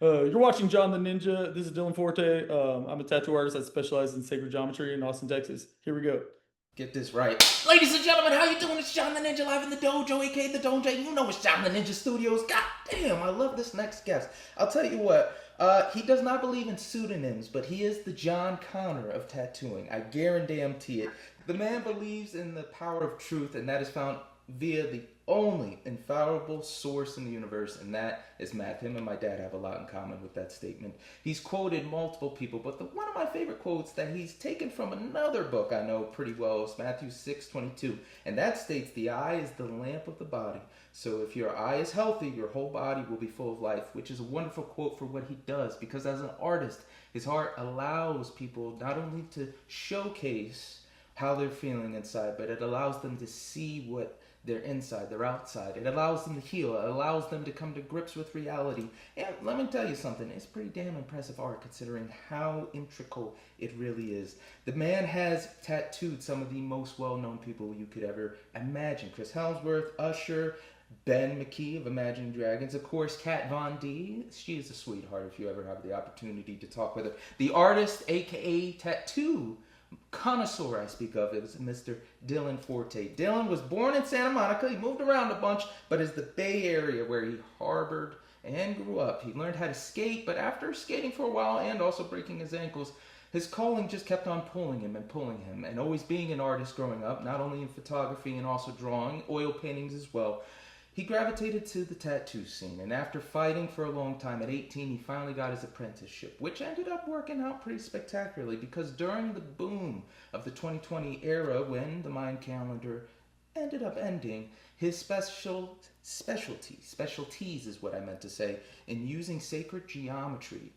You're watching John the Ninja. This is Dillon Forte. I'm a tattoo artist that specializes in sacred geometry in Austin, Texas. Here we go. Get this right. Ladies and gentlemen, how you doing? It's John the Ninja live in the dojo, aka the Dojo. You know it's John the Ninja Studios. God damn, I love this next guest. I'll tell you what, he does not believe in pseudonyms, but he is the John Connor of tattooing. I guarantee it. The man believes in the power of truth, and that is found via the only infallible source in the universe, and that is math. Him and my dad have a lot in common with that statement. He's quoted multiple people, but one of my favorite quotes that he's taken from another book I know pretty well is Matthew 6:22, and that states, "The eye is the lamp of the body. So if your eye is healthy, your whole body will be full of life," which is a wonderful quote for what he does, because as an artist, his heart allows people not only to showcase how they're feeling inside, but it allows them to see what their inside, their outside. It allows them to heal. It allows them to come to grips with reality. And let me tell you something, it's pretty damn impressive art considering how integral it really is. The man has tattooed some of the most well-known people you could ever imagine. Chris Hemsworth, Usher, Ben McKee of Imagine Dragons, of course, KATVOND. She is a sweetheart if you ever have the opportunity to talk with her. The artist, aka tattoo connoisseur I speak of, is Mr. Dillon Forte. Dillon was born in Santa Monica. He moved around a bunch, but is the Bay Area where he harbored and grew up. He learned how to skate, but after skating for a while and also breaking his ankles, his calling just kept on pulling him and pulling him. And always being an artist growing up, not only in photography and also drawing, oil paintings as well, he gravitated to the tattoo scene, and after fighting for a long time, at 18, he finally got his apprenticeship, which ended up working out pretty spectacularly because during the boom of the 2020 era, when the Mayan calendar ended up ending, his specialties is what I meant to say, in using sacred geometry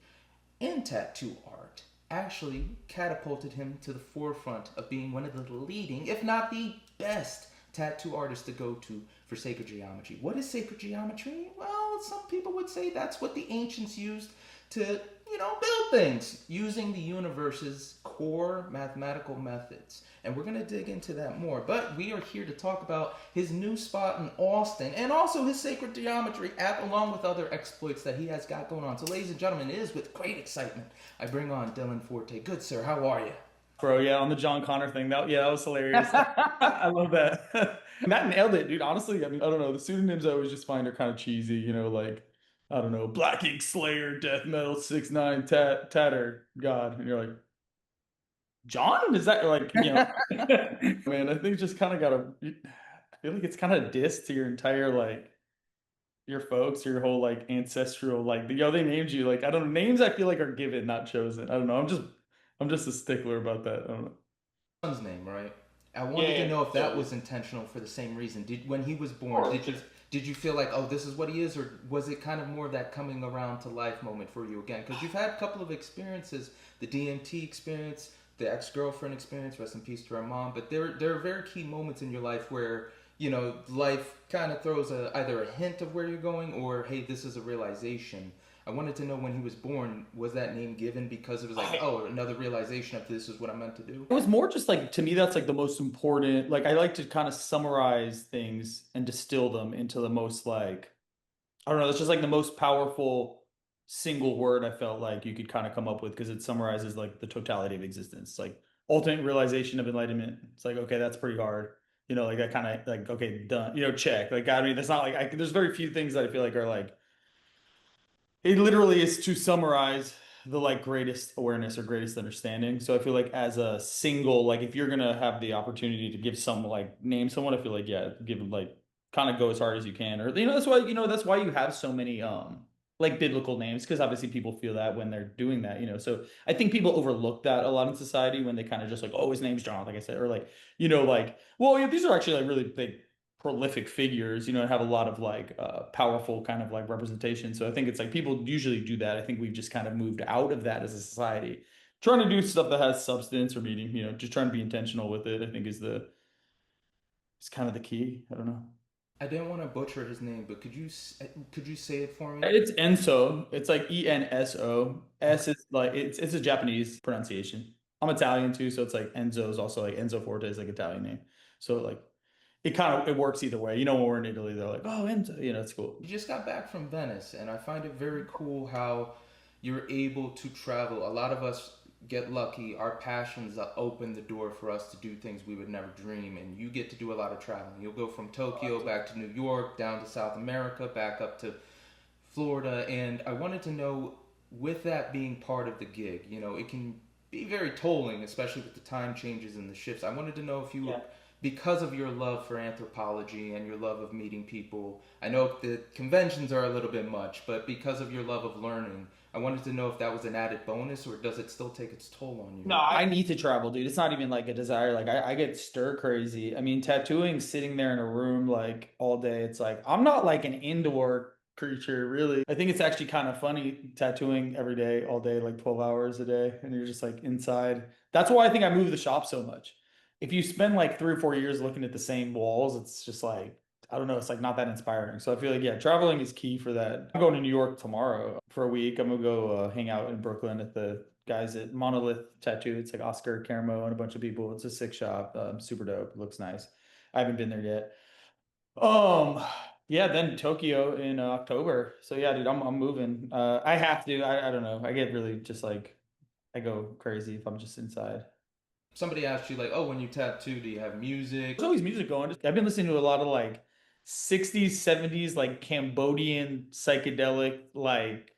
in tattoo art actually catapulted him to the forefront of being one of the leading, if not the best, tattoo artists to go to for sacred geometry. What is sacred geometry? Well, some people would say that's what the ancients used to, build things using the universe's core mathematical methods. And we're going to dig into that more. But we are here to talk about his new spot in Austin and also his sacred geometry app, along with other exploits that he has got going on. So, ladies and gentlemen, it is with great excitement I bring on Dillon Forte. Good sir, how are you? Bro, yeah, on the John Connor thing. That was hilarious. I love that. Matt nailed it, dude. Honestly, I mean, I don't know. The pseudonyms I always just find are kind of cheesy, like, I don't know, Black Ink Slayer, Death Metal 6ix9ine, Tatter, God. And you're like, John? Is that like, man, I think it's just kind of I feel like it's kind of diss to your entire, like, your folks, your whole, like, ancestral, like, they named you, like, I don't know, names I feel like are given, not chosen. I don't know. I'm just a stickler about that. I don't know. Son's name, right? I Yeah, wanted to yeah, know if that totally. was intentional for the same reason. Did when he was born, did you feel like, oh, this is what he is, or was it kind of more that coming around to life moment for you again? Because you've had a couple of experiences, the DMT experience, the ex-girlfriend experience, rest in peace to our mom, but there are very key moments in your life where life kind of throws either a hint of where you're going, or hey, this is a realization. I wanted to know when he was born, was that name given because it was like, oh, another realization of this is what I'm meant to do? It was more just like, to me, that's like the most important. Like, I like to kind of summarize things and distill them into the most, like, I don't know, it's just like the most powerful single word I felt like you could kind of come up with, because it summarizes like the totality of existence. Like, ultimate realization of enlightenment. It's like, okay, that's pretty hard. Like that kind of, like, okay, done. Check. Like, I mean, that's not like there's very few things that I feel like are like, it literally is to summarize the, like, greatest awareness or greatest understanding. So I feel like, as a single, like, if you're gonna have the opportunity to give some, like, name someone, I feel like, yeah, give them, like, kind of go as hard as you can. Or, that's why you have so many like, biblical names, because obviously people feel that when they're doing that. So I think people overlook that a lot in society when they kind of just like, oh, his name's John, like I said, or like, like, well, yeah, these are actually like really big prolific figures, have a lot of, like, powerful kind of, like, representation. So I think it's like people usually do that. I think we've just kind of moved out of that as a society. Trying to do stuff that has substance or meaning, just trying to be intentional with it, I think is kind of the key. I don't know. I didn't want to butcher his name, but could you say it for me? It's Enso. It's like Enso. Okay. S is like, it's a Japanese pronunciation. I'm Italian too, so it's like Enzo is also like Enzo Forte is like Italian name. So, like, it kind of it works either way. You know, when we're in Italy, they're like, oh, and it's cool. You just got back from Venice, and I find it very cool how you're able to travel. A lot of us get lucky. Our passions open the door for us to do things we would never dream, and you get to do a lot of traveling. You'll go from Tokyo back to New York, down to South America, back up to Florida, and I wanted to know, with that being part of the gig, it can be very tolling, especially with the time changes and the shifts. I wanted to know if you, Yeah. because of your love for anthropology and your love of meeting people, I know the conventions are a little bit much, but because of your love of learning, I wanted to know if that was an added bonus or does it still take its toll on you? No, I need to travel, dude. It's not even like a desire. Like I get stir crazy. I mean, tattooing, sitting there in a room like all day, it's like I'm not like an indoor creature, really. I think it's actually kind of funny tattooing every day, all day, like 12 hours a day, and you're just like inside. That's why I think I move the shop so much. If you spend like 3 or 4 years looking at the same walls, it's just like I don't know, it's like not that inspiring. So I feel like yeah, traveling is key for that. I'm going to New York tomorrow for a week. I'm gonna go hang out in Brooklyn at the guys at Monolith Tattoo. It's like Oscar Caramo and a bunch of people. It's a sick shop, super dope. It looks nice. I haven't been there yet. Um, yeah, then Tokyo in October. So yeah, dude, I'm moving. I have to. I don't know. I get really just like I go crazy if I'm just inside. Somebody asked you, like, oh, when you tattoo, do you have music? There's always music going. I've been listening to a lot of like 60s, 70s, like Cambodian psychedelic, like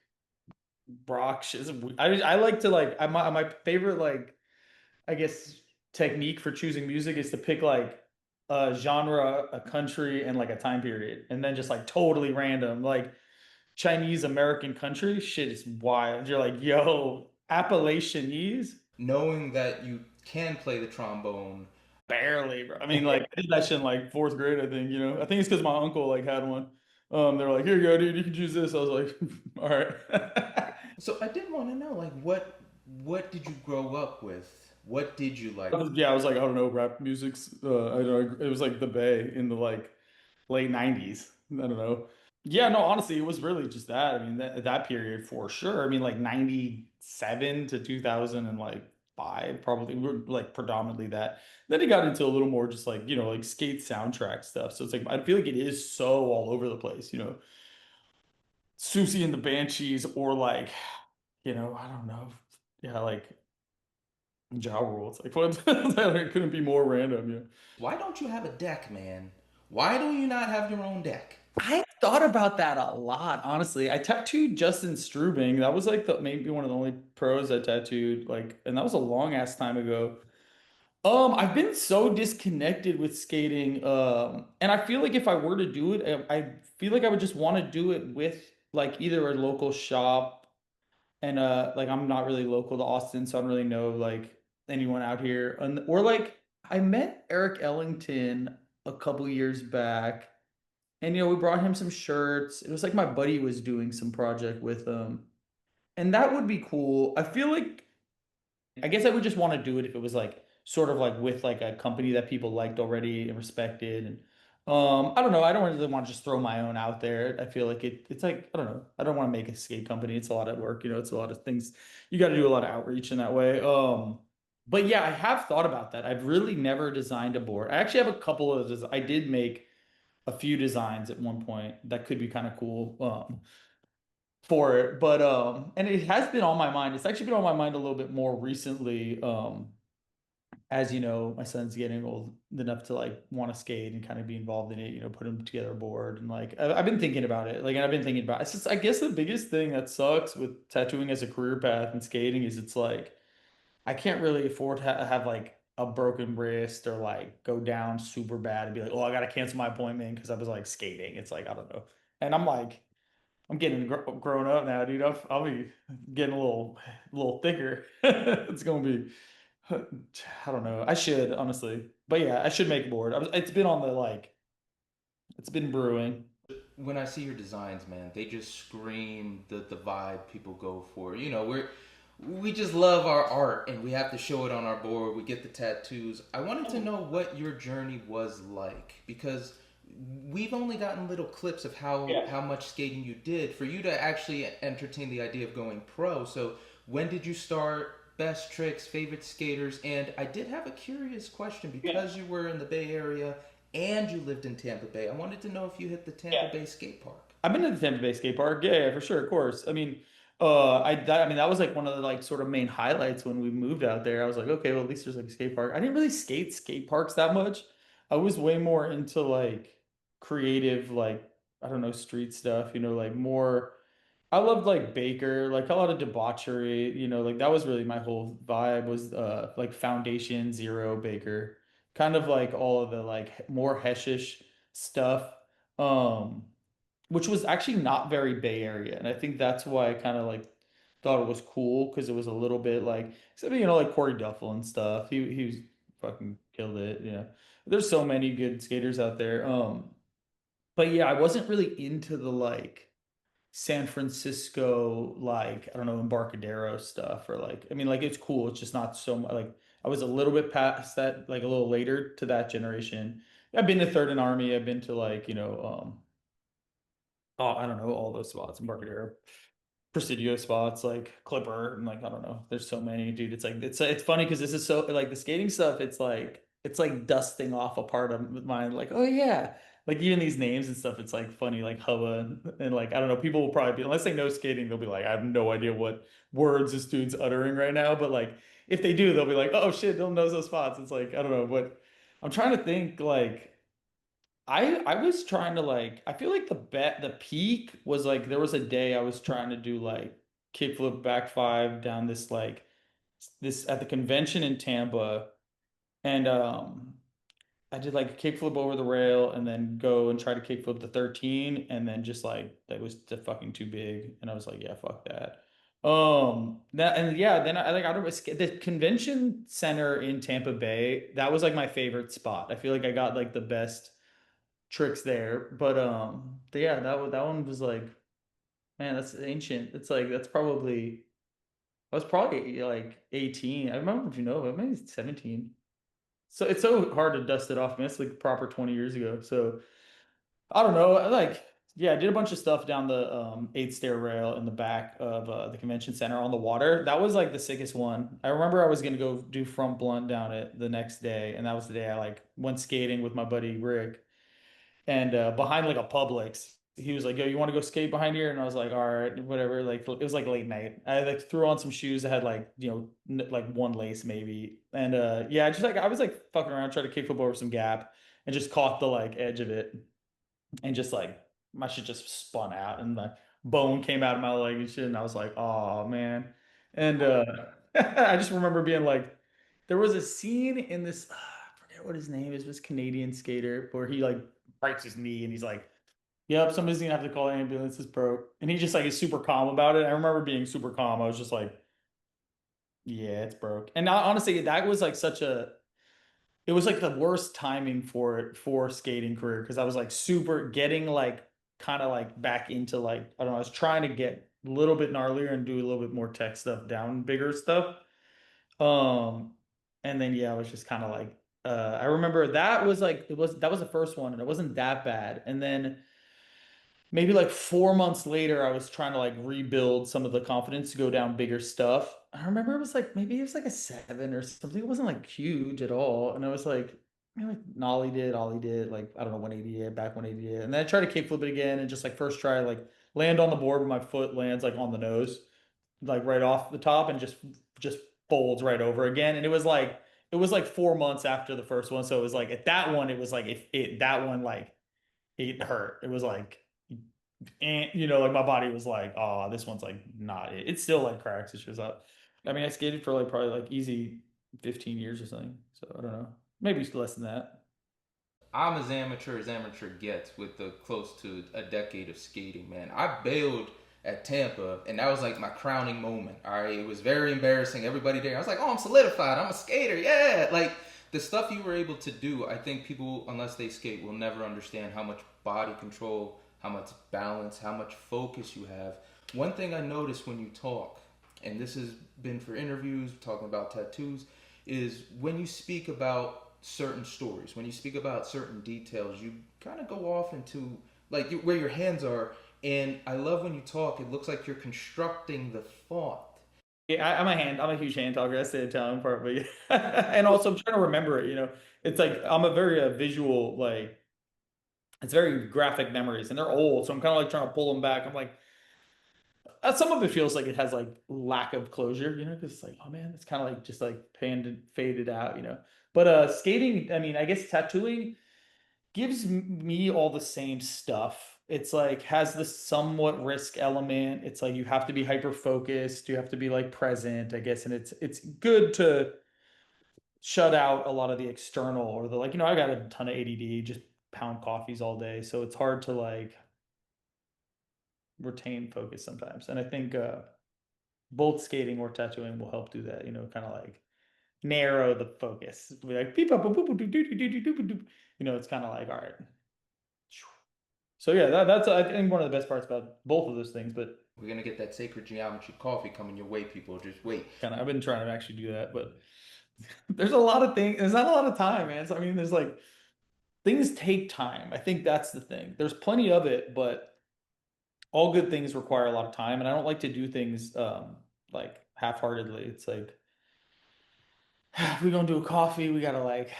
rock shit. I like to like my favorite like I guess technique for choosing music is to pick like a genre, a country, and like a time period, and then just like totally random, like Chinese American country shit is wild. You're like, yo, Appalachianese. Knowing that you can play the trombone. Barely, bro. I mean, like I did that shit in like fourth grade, I think, I think it's because my uncle like had one. They're like, here you go, dude, you can choose this. I was like, all right. So I did want to know, like, what did you grow up with? What did you like? Yeah, I was like, I don't know, rap music's I don't know, it was like the Bay in the like late 90s. I don't know. Yeah, no, honestly, it was really just that. I mean, that period for sure. I mean, like 97 to 2000 and like five, probably were like predominantly that. Then it got into a little more just like, like skate soundtrack stuff. So it's like I feel like it is so all over the place. Susie and the Banshees or like, I don't know. Yeah, like Ja Rule. It's like what it couldn't be more random, yeah. Why don't you have a deck, man? Why do you not have your own deck? I thought about that a lot, honestly. I tattooed Justin Strubing. That was like the maybe one of the only pros I tattooed, like, and that was a long ass time ago. I've been so disconnected with skating. And I feel like if I were to do it, I feel like I would just want to do it with like either a local shop and like I'm not really local to Austin, so I don't really know like anyone out here. And or like I met Eric Ellington a couple years back. And we brought him some shirts. It was like my buddy was doing some project with him. And that would be cool. I feel like I guess I would just want to do it if it was like sort of like with like a company that people liked already and respected. And I don't know. I don't really want to just throw my own out there. I feel like it's like I don't know. I don't want to make a skate company. It's a lot of work, it's a lot of things. You got to do a lot of outreach in that way. But yeah, I have thought about that. I've really never designed a board. I actually have a couple of I did make a few designs at one point that could be kind of cool for it. But and it has been on my mind. It's actually been on my mind a little bit more recently. As you know, my son's getting old enough to like want to skate and kind of be involved in it, put him together a board and like I've been thinking about it. Like and I've been thinking about it's just I guess the biggest thing that sucks with tattooing as a career path and skating is it's like I can't really afford to have like a broken wrist or like go down super bad and be like, oh, I gotta cancel my appointment because I was like skating. It's like I don't know, and I'm like, I'm getting grown up now, dude. I'll be getting a little thicker. It's gonna be, I don't know. I should honestly, but yeah, I should make a board. It's been on the like, it's been brewing. When I see your designs, man, they just scream the vibe people go for. We just love our art and we have to show it on our board. We get the tattoos. I wanted to know what your journey was like because we've only gotten little clips of how much skating you did for you to actually entertain the idea of going pro. So when did you start? Best tricks, favorite skaters, and I did have a curious question because you were in the Bay Area and you lived in Tampa Bay. I wanted to know if you hit the Tampa Yeah. Bay skate park. I've been to the Tampa Bay skate park. Yeah, yeah, for sure, of course. I mean, I mean that was like one of the like sort of main highlights when we moved out there. I was like, okay, well at least there's like a skate park. I didn't really skate parks that much. I was way more into like creative, like I don't know, street stuff, like more. I loved like Baker, like a lot of debauchery, like that was really my whole vibe was like Foundation Zero Baker. Kind of like all of the like more heshish stuff. Um which was actually not very Bay Area. And I think that's why I kind of like thought it was cool because it was a little bit like, except, like Corey Duffel and stuff. He was fucking killed it. Yeah. There's so many good skaters out there. But yeah, I wasn't really into the like San Francisco, like, I don't know, Embarcadero stuff or like, I mean, like it's cool. It's just not so much like I was a little bit past that, like a little later to that generation. I've been to Third and Army. I've been to like, oh, I don't know, all those spots, Embarcadero, Presidio spots, like Clipper, and like I don't know. There's so many, dude. It's funny because this is so like the skating stuff. It's like dusting off a part of mine. Like oh yeah, like even these names and stuff. It's like funny, like Hubba and like I don't know. People will probably be unless they know skating, they'll be like I have no idea what words this dude's uttering right now. But like if they do, they'll be like oh shit, Dylan knows those spots. It's like I don't know, but I'm trying to think like. I was trying to like I feel like the peak was like there was a day I was trying to do like kickflip back five down this like this at the convention in Tampa and I did like a kickflip over the rail and then go and try to kickflip the 13 and then just like that was fucking too big and I was like yeah fuck that. That and yeah then I don't the convention center in Tampa Bay that was like my favorite spot. I feel like I got like the best tricks there. But yeah, that one was like, man, that's ancient. It's like I was probably like 18. I remember if you know, maybe 17. So it's so hard to dust it off, man. It's like proper 20 years ago. So I don't know. I like yeah, I did a bunch of stuff down the eight stair rail in the back of the convention center on the water. That was like the sickest one. I remember I was gonna go do front blunt down it the next day, and that was the day I like went skating with my buddy Rick and behind like a Publix. He was like, "Yo, you want to go skate behind here?" And I was like, "All right, whatever." Like it was like late night. I like threw on some shoes that had like like one lace maybe, and yeah, just like I was like fucking around, trying to kickflip over some gap, and just caught the like edge of it, and just like my shit just spun out, and the bone came out of my leg and shit, and I was like, "Oh man," and I just remember being like, there was a scene in this. I forget what his name is. This Canadian skater where he like breaks his knee and he's like, "Yep, somebody's gonna have to call an ambulance. It's broke." And he just like is super calm about it. I remember being super calm. I was just like, "Yeah, it's broke." And now, honestly, that was like such a. It was like the worst timing for it for skating career because I was like super getting like kind of like back into like I don't know. I was trying to get a little bit gnarlier and do a little bit more tech stuff, down bigger stuff. Um, and then yeah, I was just kind of like, I remember that was like that was the first one, and it wasn't that bad. And then maybe like 4 months later, I was trying to like rebuild some of the confidence to go down bigger stuff. I remember it was like maybe it was like a seven or something. It wasn't like huge at all, and I was like. Like Nollie did, Ollie did, like I don't know, 180 it, back 180 it. And then I tried to kickflip it again and just like first try, like land on the board when my foot lands like on the nose like right off the top and just folds right over again. And it was like 4 months after the first one. So it was like at that one, it was like if it that one like it hurt. It was like and like my body was like, oh, this one's like not it. It still like cracks. It shows up. I mean, I skated for like probably like easy 15 years or something. So I don't know. Maybe less than that. I'm as amateur gets with the close to a decade of skating, man. I bailed at Tampa, and that was like my crowning moment. All right, it was very embarrassing. Everybody there, I was like, "Oh, I'm solidified. I'm a skater. Yeah!" Like the stuff you were able to do. I think people, unless they skate, will never understand how much body control, how much balance, how much focus you have. One thing I noticed when you talk, and this has been for interviews, talking about tattoos, is when you speak about certain stories, when you speak about certain details, you kind of go off into like where your hands are. And I love when you talk, it looks like you're constructing the thought. Yeah, I'm a huge hand talker. That's the Italian part, but yeah. And also I'm trying to remember it, It's like I'm a very visual, like it's very graphic memories and they're old. So I'm kind of like trying to pull them back. I'm like, some of it feels like it has like lack of closure, because it's like, oh man, it's kind of like just like panned faded out. But skating, I mean, I guess tattooing gives me all the same stuff. It's like has the somewhat risk element. It's like you have to be hyper focused, you have to be like present, I guess, and it's good to shut out a lot of the external or the like, I got a ton of ADD, just pound coffees all day, so it's hard to like retain focus sometimes. And I think both skating or tattooing will help do that, kind of like narrow the focus. Be like beep up boop boop doo doo doo doo doo doo doo. It's kind of like all right. So yeah, that's I think one of the best parts about both of those things. But We're gonna get that sacred geometry coffee coming your way, people. Just wait. kind of I've been trying to actually do that, but there's a lot of things. There's not a lot of time, man. So I mean, there's like things take time. I think that's the thing. There's plenty of it, but all good things require a lot of time, and I don't like to do things like half-heartedly. It's like if we're gonna do a coffee, we gotta like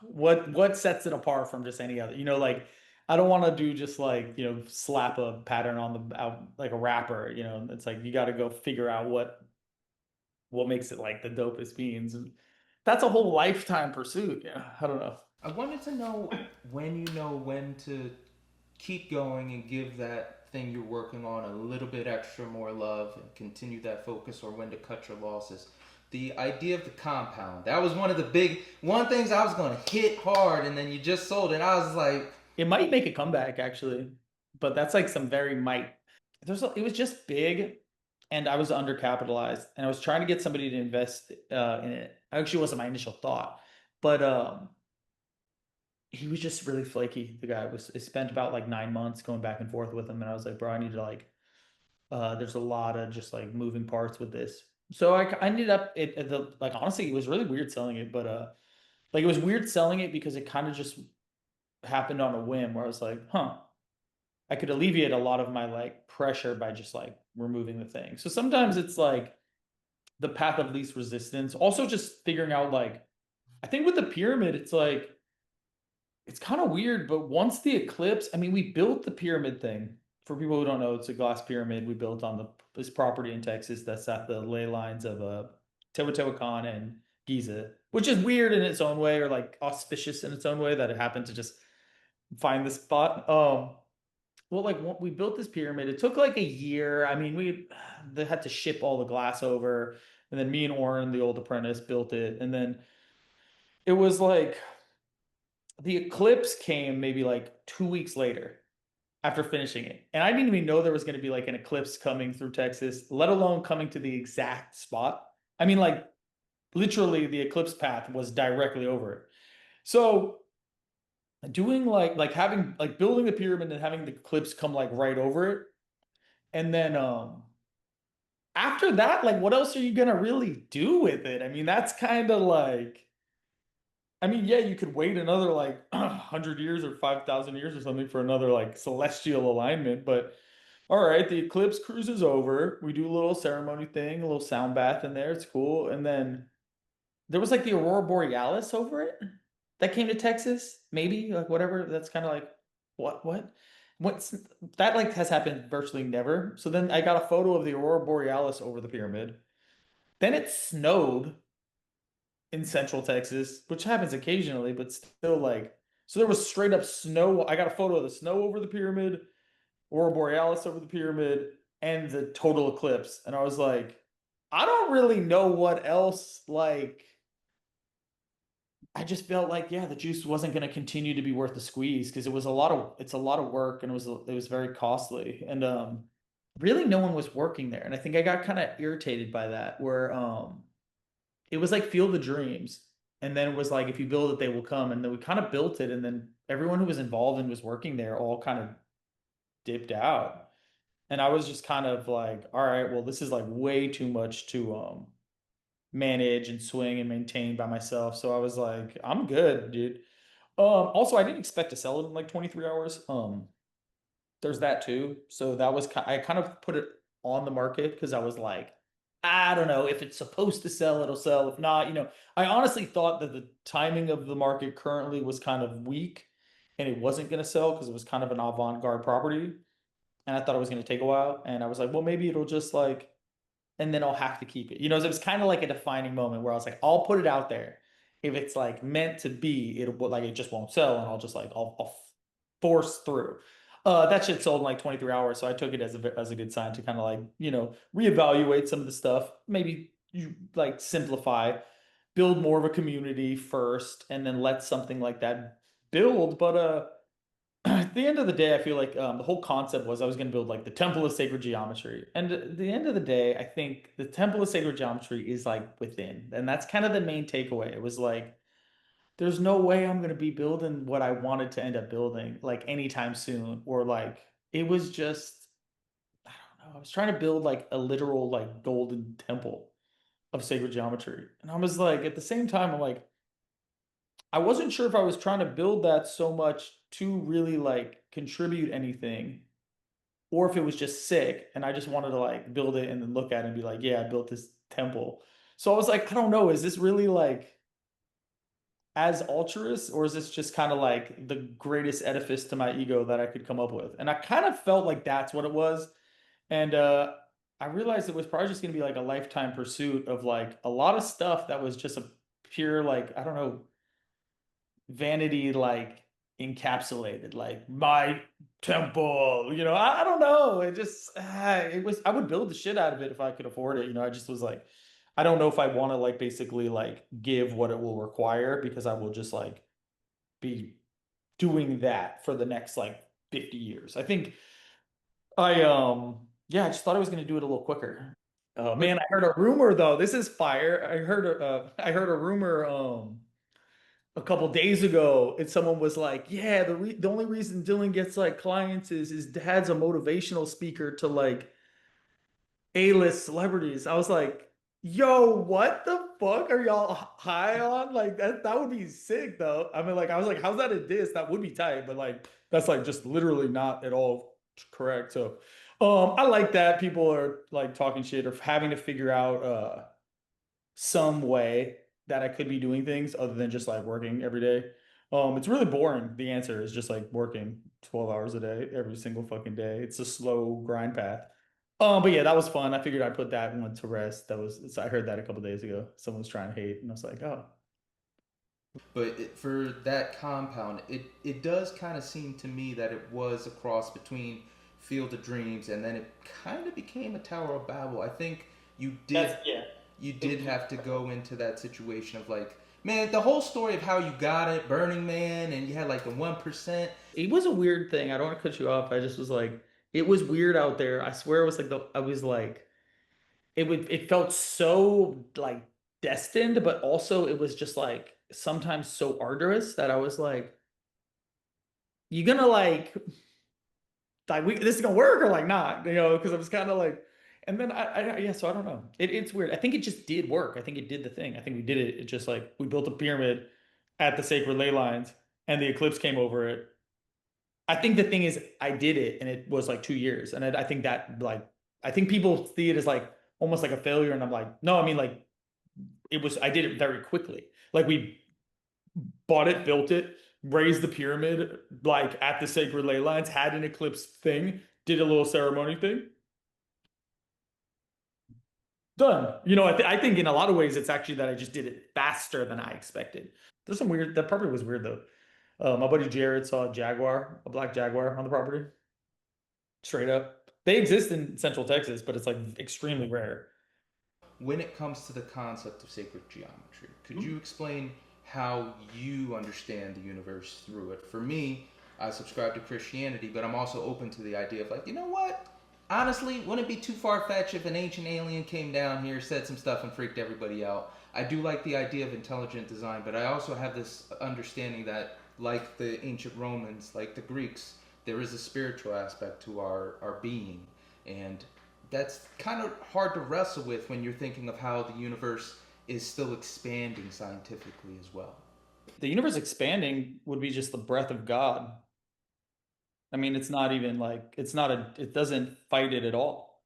what sets it apart from just any other, like I don't want to do just like, slap a pattern on the out like a wrapper, it's like you got to go figure out what makes it like the dopest beans, and that's a whole lifetime pursuit. Yeah, I don't know. I wanted to know when to keep going and give that thing you're working on a little bit extra more love and continue that focus, or when to cut your losses. The idea of the compound, that was one of the big one things I was going to hit hard, and then you just sold it. I was like, It might make a comeback actually, but that's like some very might. It was just big, and I was undercapitalized, and I was trying to get somebody to invest in it. Actually, wasn't my initial thought, but he was just really flaky. The guy was. I spent about like 9 months going back and forth with him, and I was like, bro, I need to like. There's a lot of just like moving parts with this. So I ended up like honestly, it was really weird selling it, but like it was weird selling it because it kind of just happened on a whim where I was like, huh, I could alleviate a lot of my like pressure by just like removing the thing. So sometimes it's like the path of least resistance. Also, just figuring out like I think with the pyramid, it's like it's kind of weird, but once the eclipse, I mean, we built the pyramid thing. For people who don't know, it's a glass pyramid we built on this property in Texas that's at the ley lines of Teotihuacan and Giza, which is weird in its own way, or like auspicious in its own way that it happened to just find the spot. Well, like we built this pyramid. It took like a year. I mean, they had to ship all the glass over, and then me and Oren, the old apprentice, built it, and then it was like the eclipse came maybe like 2 weeks later after finishing it. And I didn't even know there was going to be like an eclipse coming through Texas, let alone coming to the exact spot. I mean, like literally the eclipse path was directly over it. So doing like having like building the pyramid and having the eclipse come like right over it. And then after that, like what else are you gonna really do with it? I mean, that's kind of like I mean, yeah, you could wait another like 100 years or 5,000 years or something for another like celestial alignment, but all right, the eclipse cruises over. We do a little ceremony thing, a little sound bath in there. It's cool. And then there was like the aurora borealis over it that came to Texas, maybe like whatever. That's kind of like what's that like has happened virtually never. So then I got a photo of the aurora borealis over the pyramid. Then it snowed in central Texas, which happens occasionally, but still like so there was straight up snow. I got a photo of the snow over the pyramid, aurora borealis over the pyramid, and the total eclipse. And I was like, I don't really know what else like I just felt like yeah, the juice wasn't going to continue to be worth the squeeze because it's a lot of work and it was very costly. And really no one was working there. And I think I got kind of irritated by that where it was like Field of Dreams. And then it was like, if you build it, they will come. And then we kind of built it. And then everyone who was involved and was working there all kind of dipped out. And I was just kind of like, all right, well, this is like way too much to manage and swing and maintain by myself. So I was like, I'm good, dude. Also, I didn't expect to sell it in like 23 hours. There's that too. So that was I kind of put it on the market because I was like, I don't know if it's supposed to sell, it'll sell. If not, I honestly thought that the timing of the market currently was kind of weak and it wasn't going to sell because it was kind of an avant-garde property. And I thought it was going to take a while. And I was like, well, maybe it'll just like, and then I'll have to keep it. So it was kind of like a defining moment where I was like, I'll put it out there. If it's like meant to be, it'll like, it just won't sell. And I'll just like, I'll force through. That shit sold in like 23 hours. So I took it as a good sign to kind of like, reevaluate some of the stuff. Maybe you like simplify, build more of a community first, and then let something like that build. But, at the end of the day, I feel like the whole concept was I was going to build like the Temple of Sacred Geometry. And at the end of the day, I think the Temple of Sacred Geometry is like within. And that's kind of the main takeaway. It was like, there's no way I'm going to be building what I wanted to end up building like anytime soon. Or like, it was just, I don't know. I was trying to build like a literal like golden temple of sacred geometry. And I was like, at the same time, I'm like, I wasn't sure if I was trying to build that so much to really like contribute anything or if it was just sick and I just wanted to like build it and then look at it and be like, yeah, I built this temple. So I was like, I don't know, is this really like as altruist or is this just kind of like the greatest edifice to my ego that I could come up with? And I kind of felt like that's what it was. And I realized it was probably just going to be like a lifetime pursuit of like a lot of stuff that was just a pure like, I don't know, vanity like encapsulated like my temple, I don't know, it just it was, I would build the shit out of it if I could afford it. I just was like, I don't know if I want to like basically like give what it will require because I will just like be doing that for the next like 50 years. I think yeah, I just thought I was going to do it a little quicker. Oh But man, I heard a rumor though. This is fire. I heard a rumor a couple days ago, and someone was like, "Yeah, the only reason Dylan gets like clients is his dad's a motivational speaker to like A-list celebrities." I was like, "Yo, what the fuck are y'all high on? Like that would be sick though." I mean, like I was like, "How's that a diss? That would be tight, but like that's like just literally not at all correct." So, I like that people are like talking shit or having to figure out some way that I could be doing things other than just like working every day. It's really boring. The answer is just like working 12 hours a day, every single fucking day. It's a slow grind path. But yeah, that was fun. I figured I'd put that one to rest. I heard that a couple days ago. Someone was trying to hate, and I was like, oh, for that compound, it does kind of seem to me that it was a cross between Field of Dreams and then it kind of became a Tower of Babel. I think you did that's yeah. you did have to go into that situation of like, man, the whole story of how you got it, Burning Man, and you had like the 1%. It was a weird thing. I don't want to cut you off. I just was like, it was weird out there. I swear it was like I was like, it felt so like destined, but also it was just like sometimes so arduous that I was like, you gonna like this is gonna work or like not, because I was kind of like, and then yeah, so I don't know. It's weird. I think it just did work. I think it did the thing. I think we did it. It just like we built a pyramid at the sacred ley lines and the eclipse came over it. I think the thing is I did it and it was like 2 years. And I think that like I think people see it as like almost like a failure. And I'm like, no, I mean like I did it very quickly. Like we bought it, built it, raised the pyramid like at the sacred ley lines, had an eclipse thing, did a little ceremony thing, done. I think in a lot of ways it's actually that I just did it faster than I expected. There's some weird, that property was weird though. My buddy Jared saw a jaguar, a black jaguar on the property, straight up. They exist in Central Texas, but it's like extremely rare. When it comes to the concept of sacred geometry, could you explain how you understand the universe through it? For me, I subscribe to Christianity, but I'm also open to the idea of like, you know what? Honestly, wouldn't it be too far fetched if an ancient alien came down here, said some stuff, and freaked everybody out? I do like the idea of intelligent design, but I also have this understanding that, like the ancient Romans, like the Greeks, there is a spiritual aspect to our being. And that's kind of hard to wrestle with when you're thinking of how the universe is still expanding scientifically as well. The universe expanding would be just the breath of God. I mean, it's not even like, it doesn't fight it at all.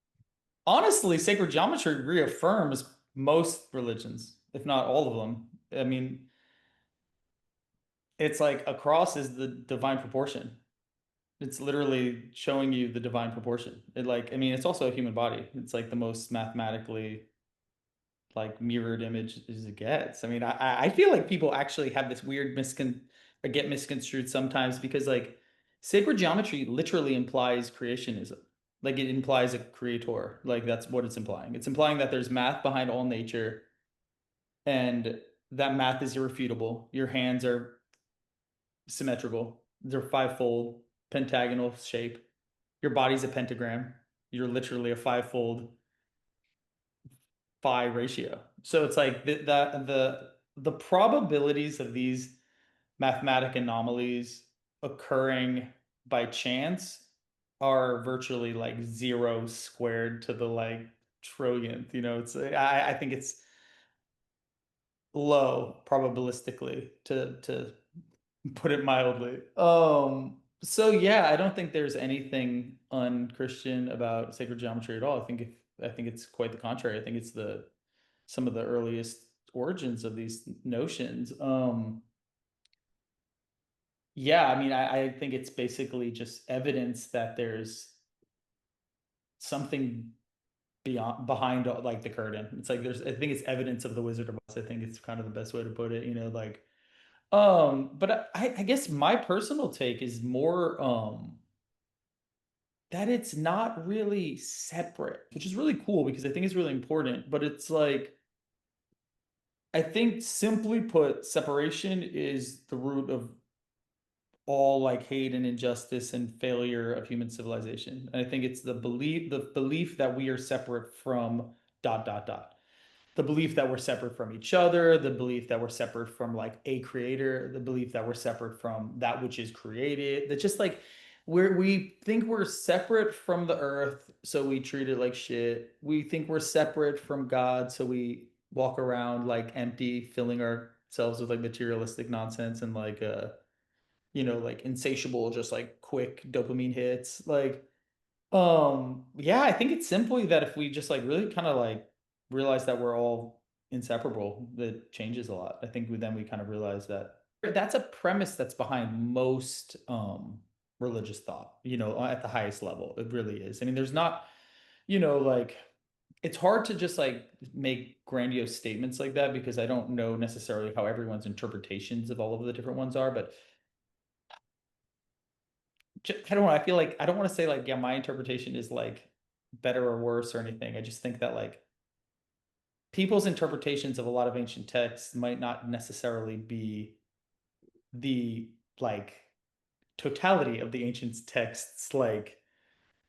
Honestly, sacred geometry reaffirms most religions, if not all of them. I mean, it's like a cross is the divine proportion. It's literally showing you the divine proportion. It like, I mean, it's also a human body. It's like the most mathematically like mirrored image as it gets. I mean, I feel like people actually have this weird or get misconstrued sometimes because like sacred geometry literally implies creationism. Like it implies a creator. Like that's what it's implying. It's implying that there's math behind all nature and that math is irrefutable. Your hands are symmetrical. They're fivefold, pentagonal shape. Your body's a pentagram. You're literally a fivefold phi ratio. So it's like the probabilities of these mathematic anomalies occurring by chance are virtually like zero squared to the like trillionth. You know, it's I think it's low probabilistically to put it mildly. So yeah, I don't think there's anything unchristian about sacred geometry at all. I think it's quite the contrary. I think it's the some of the earliest origins of these notions. Yeah, I mean, I think it's basically just evidence that there's something beyond behind like the curtain. It's like there's I think it's evidence of the Wizard of Oz. I think it's kind of the best way to put it, you know, like but I guess my personal take is more that it's not really separate, which is really cool because I think it's really important, but it's like I think simply put, separation is the root of all like hate and injustice and failure of human civilization. And I think it's the belief that we are separate from dot dot dot. The belief that we're separate from each other, the belief that we're separate from like a creator, the belief that we're separate from that which is created. That just like we think we're separate from the earth, so we treat it like shit. We think we're separate from God, so we walk around like empty, filling ourselves with like materialistic nonsense and like you know, like insatiable, just like quick dopamine hits. Like, yeah, I think it's simply that if we just like really kind of like realize that we're all inseparable, that changes a lot. I think then we kind of realize that that's a premise that's behind most religious thought, you know, at the highest level. It really is. I mean, there's not, you know, like it's hard to just like make grandiose statements like that because I don't know necessarily how everyone's interpretations of all of the different ones are, but I don't know. I feel like I don't want to say like, yeah, my interpretation is like better or worse or anything. I just think that like people's interpretations of a lot of ancient texts might not necessarily be the like totality of the ancient texts like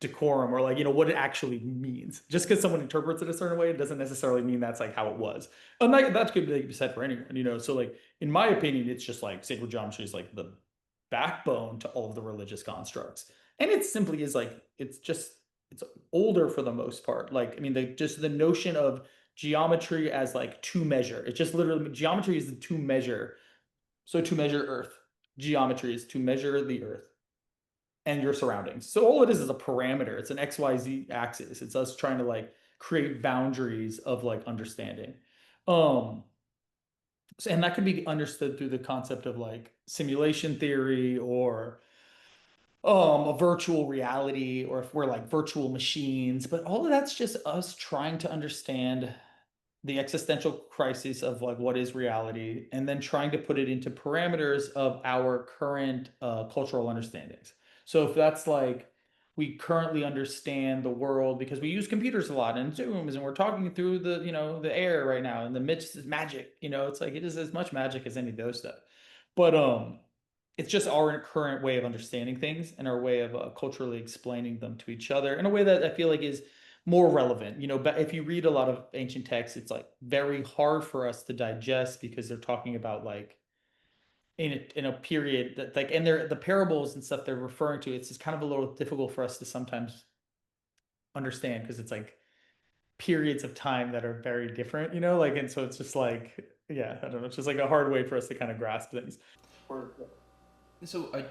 decorum or like you know what it actually means. Just because someone interprets it a certain way, it doesn't necessarily mean that's like how it was. And that could be said for anyone, you know. So like in my opinion, it's just like sacred geometry is like the backbone to all of the religious constructs, and it simply is like it's older for the most part. Like I mean, just the notion of geometry as like to measure. It's just literally geometry is the to measure. So to measure Earth, geometry is to measure the Earth and your surroundings. So all it is a parameter. It's an XYZ axis. It's us trying to like create boundaries of like understanding. Um and that could be understood through the concept of like simulation theory or a virtual reality or if we're like virtual machines, but all of that's just us trying to understand the existential crisis of like what is reality and then trying to put it into parameters of our current cultural understandings. So if that's like we currently understand the world because we use computers a lot and zooms and we're talking through the you know the air right now and the midst is magic, you know, it's like it is as much magic as any of those stuff, but it's just our current way of understanding things and our way of culturally explaining them to each other in a way that I feel like is more relevant. You know, but if you read a lot of ancient texts, it's like very hard for us to digest because they're talking about like in a period that like and they're the parables and stuff they're referring to. It's just kind of a little difficult for us to sometimes understand because it's like periods of time that are very different, you know, like and so it's just like yeah, I don't know, it's just like a hard way for us to kind of grasp things. Or So I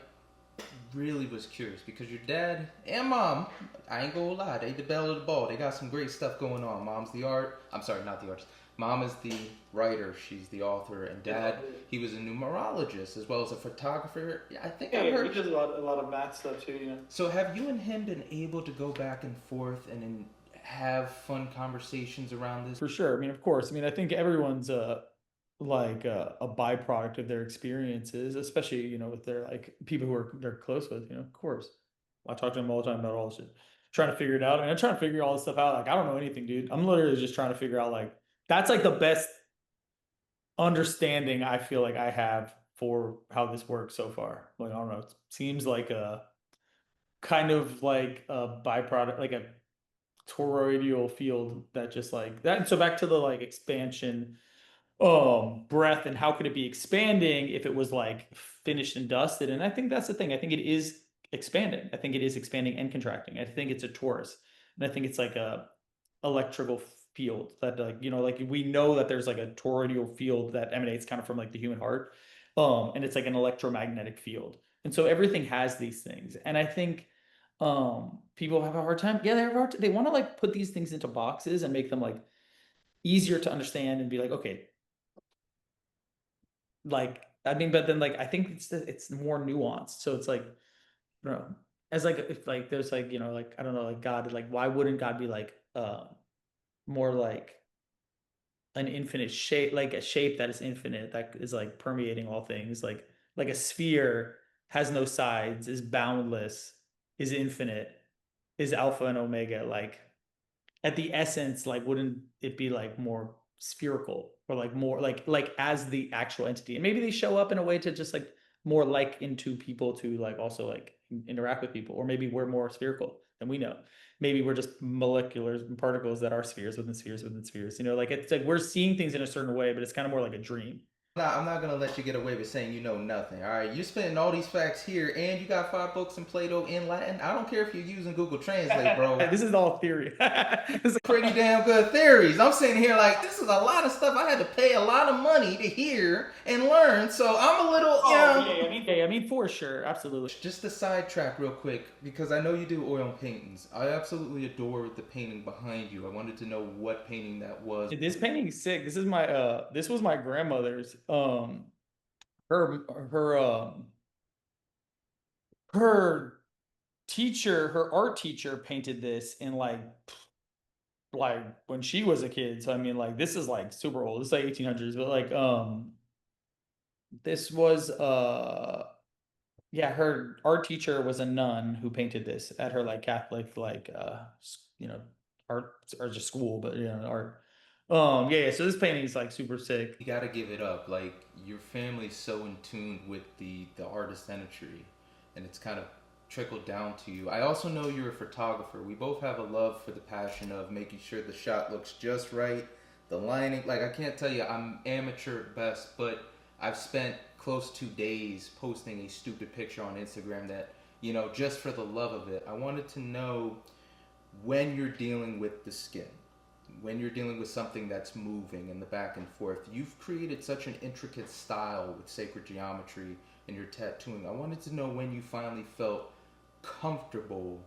really was curious because your dad and mom, I ain't gonna lie, they the belle of the ball. They got some great stuff going on. Mom's the art. I'm sorry, not the artist. Mom is the writer. She's the author, and dad, he was a numerologist as well as a photographer. Yeah, I think I've Yeah, heard. he does a lot of math stuff too, you know. So have you and him been able to go back and forth and then have fun conversations around this? For sure. I mean, of course. I mean, I think everyone's a byproduct of their experiences, especially, with their like people who are they're close with, of course. I talk to them all the time about all this shit. Trying to figure it out. I mean, I'm trying to figure all this stuff out. Like, I don't know anything, dude. I'm literally just trying to figure out like that's like the best understanding I feel like I have for how this works so far. Like, I don't know. It seems like a kind of like a byproduct, like a toroidal field that just like that. And so back to the like expansion breath and how could it be expanding if it was like finished and dusted. And I think that's the thing. I think it is expanding. I think it is expanding and contracting. I think it's a torus, and I think it's like a electrical field that like like we know that there's like a toroidal field that emanates kind of from like the human heart, and it's like an electromagnetic field. And so everything has these things, and I think people have a hard time. Yeah, they have a hard they want to like put these things into boxes and make them like easier to understand and be like, okay, like I mean, but then like I think it's more nuanced. So it's like, I don't know, as like if like there's like like I don't know, like God, like why wouldn't God be like more like an infinite shape, like a shape that is infinite, that is like permeating all things, like a sphere has no sides, is boundless, is infinite, is alpha and omega, like at the essence, like wouldn't it be like more spherical or like more like as the actual entity? And maybe they show up in a way to just like more like into people to like also like interact with people, or maybe we're more spherical than we know. Maybe we're just molecular particles that are spheres within spheres within spheres. Like it's like we're seeing things in a certain way, but it's kind of more like a dream. I'm not gonna let you get away with saying you know nothing. All right, you're spending all these facts here, and you got 5 books in Plato in Latin. I don't care if you're using Google Translate, bro. This is all theory. Pretty damn good theories. I'm sitting here like this is a lot of stuff I had to pay a lot of money to hear and learn. So I'm a little, Yeah, I mean, for sure, absolutely. Just to sidetrack real quick, because I know you do oil paintings. I absolutely adore the painting behind you. I wanted to know what painting that was. This painting is sick. This was my grandmother's. Her her her teacher, her art teacher painted this in like when she was a kid. So I mean like this is like super old. It's like 1800s, but like this was yeah, her art teacher was a nun who painted this at her like Catholic like you know art or just school, but art. Yeah, so this painting is like super sick. You gotta give it up. Like your family's so in tune with the artist entry, and it's kind of trickled down to you. I also know you're a photographer. We both have a love for the passion of making sure the shot looks just right, the lighting. Like I can't tell you, I'm amateur at best, but I've spent close to days posting a stupid picture on Instagram that just for the love of it. I wanted to know when you're dealing with the skin, when you're dealing with something that's moving and the back and forth. You've created such an intricate style with sacred geometry and your tattooing. I wanted to know when you finally felt comfortable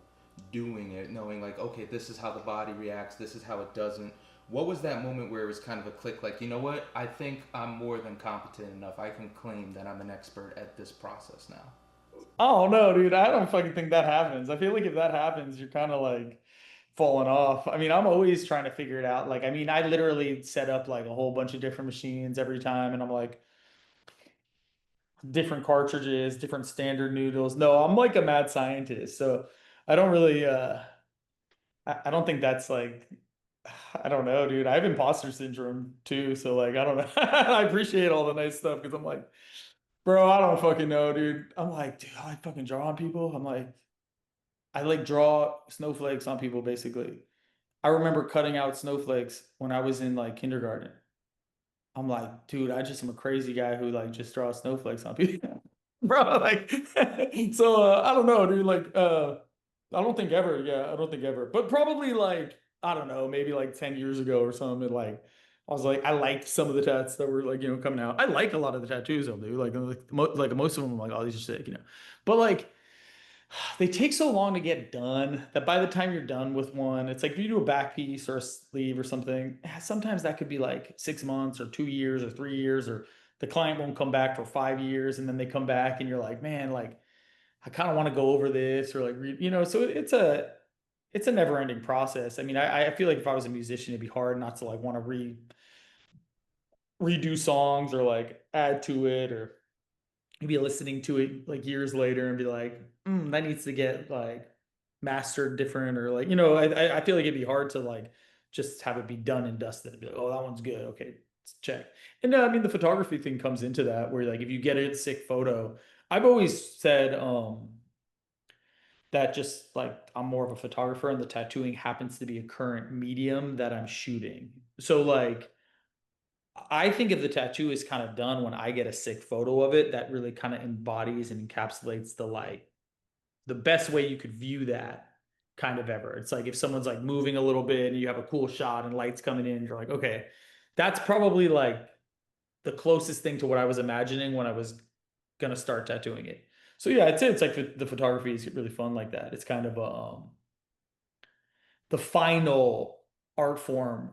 doing it, knowing like, okay, this is how the body reacts, this is how it doesn't. What was that moment where it was kind of a click, like, you know what, I think I'm more than competent enough. I can claim that I'm an expert at this process now. Oh no, dude, I don't fucking think that happens. I feel like if that happens, you're kind of like falling off. I mean, I'm always trying to figure it out. Like, I mean, I literally set up like a whole bunch of different machines every time, and I'm like different cartridges, different standard noodles. No, I'm like a mad scientist, so I don't really I don't think that's like I don't know, dude. I have imposter syndrome too, so like I don't know. I appreciate all the nice stuff because I'm like, bro, I don't fucking know, dude. I'm like, dude, I like fucking draw on people. I'm like, I like draw snowflakes on people basically. I remember cutting out snowflakes when I was in like kindergarten. I'm like, dude, I just am a crazy guy who like just draws snowflakes on people. Bro, like so I don't know, dude. Like I don't think ever, yeah, I don't think ever. But probably like, I don't know, maybe like 10 years ago or something. Like I was like, I liked some of the tats that were like, coming out. I like a lot of the tattoos I'll do. Like most of them, I'm like, oh, these are sick. But like They take so long to get done that by the time you're done with one, it's like if you do a back piece or a sleeve or something, sometimes that could be like 6 months or 2 years or 3 years, or the client won't come back for 5 years and then they come back and you're like, man, like I kind of want to go over this or like, so it's a never ending process. I mean, I feel like if I was a musician, it'd be hard not to like want to redo songs or like add to it, or be listening to it like years later and be like, that needs to get like mastered different, or like, I feel like it'd be hard to like just have it be done and dusted and be like, oh, that one's good. Okay, let's check. And I mean, the photography thing comes into that where like if you get a sick photo, I've always said that just like I'm more of a photographer and the tattooing happens to be a current medium that I'm shooting. So like I think of the tattoo is kind of done when I get a sick photo of it that really kind of embodies and encapsulates the like the best way you could view that kind of ever. It's like if someone's like moving a little bit and you have a cool shot and lights coming in, you're like, okay, that's probably like the closest thing to what I was imagining when I was gonna start tattooing it. So yeah, I'd say it's like the photography is really fun like that. It's kind of the final art form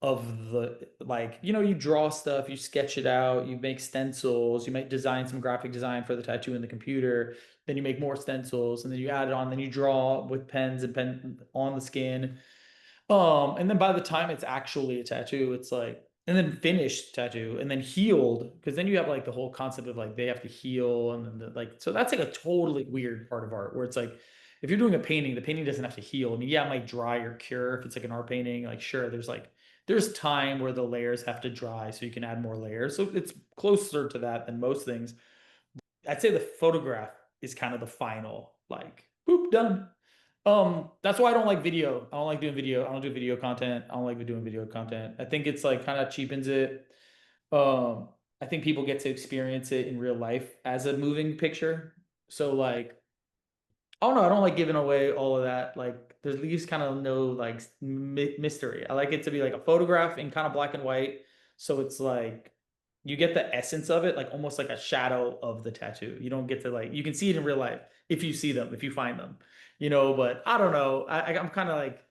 of the like, you draw stuff, you sketch it out, you make stencils, you might design some graphic design for the tattoo in the computer, then you make more stencils and then you add it on, then you draw with pens and pen on the skin. And then by the time it's actually a tattoo, it's like, and then finished tattoo, and then healed, because then you have like the whole concept of like they have to heal, and then like so that's like a totally weird part of art where it's like if you're doing a painting, the painting doesn't have to heal. I mean, yeah, it might dry or cure if it's like an art painting. Like, sure, there's time where the layers have to dry so you can add more layers. So it's closer to that than most things. I'd say the photograph is kind of the final, like, boop, done. That's why I don't like video. I don't like doing video. I don't do video content. I don't like doing video content. I think it's like kind of cheapens it. I think people get to experience it in real life as a moving picture. So like, I don't know. I don't like giving away all of that. Like, there's leaves kind of no like mystery. I like it to be like a photograph in kind of black and white. So it's like you get the essence of it, like almost like a shadow of the tattoo. You don't get to like you can see it in real life if you see them, if you find them, But I don't know. I'm kind of like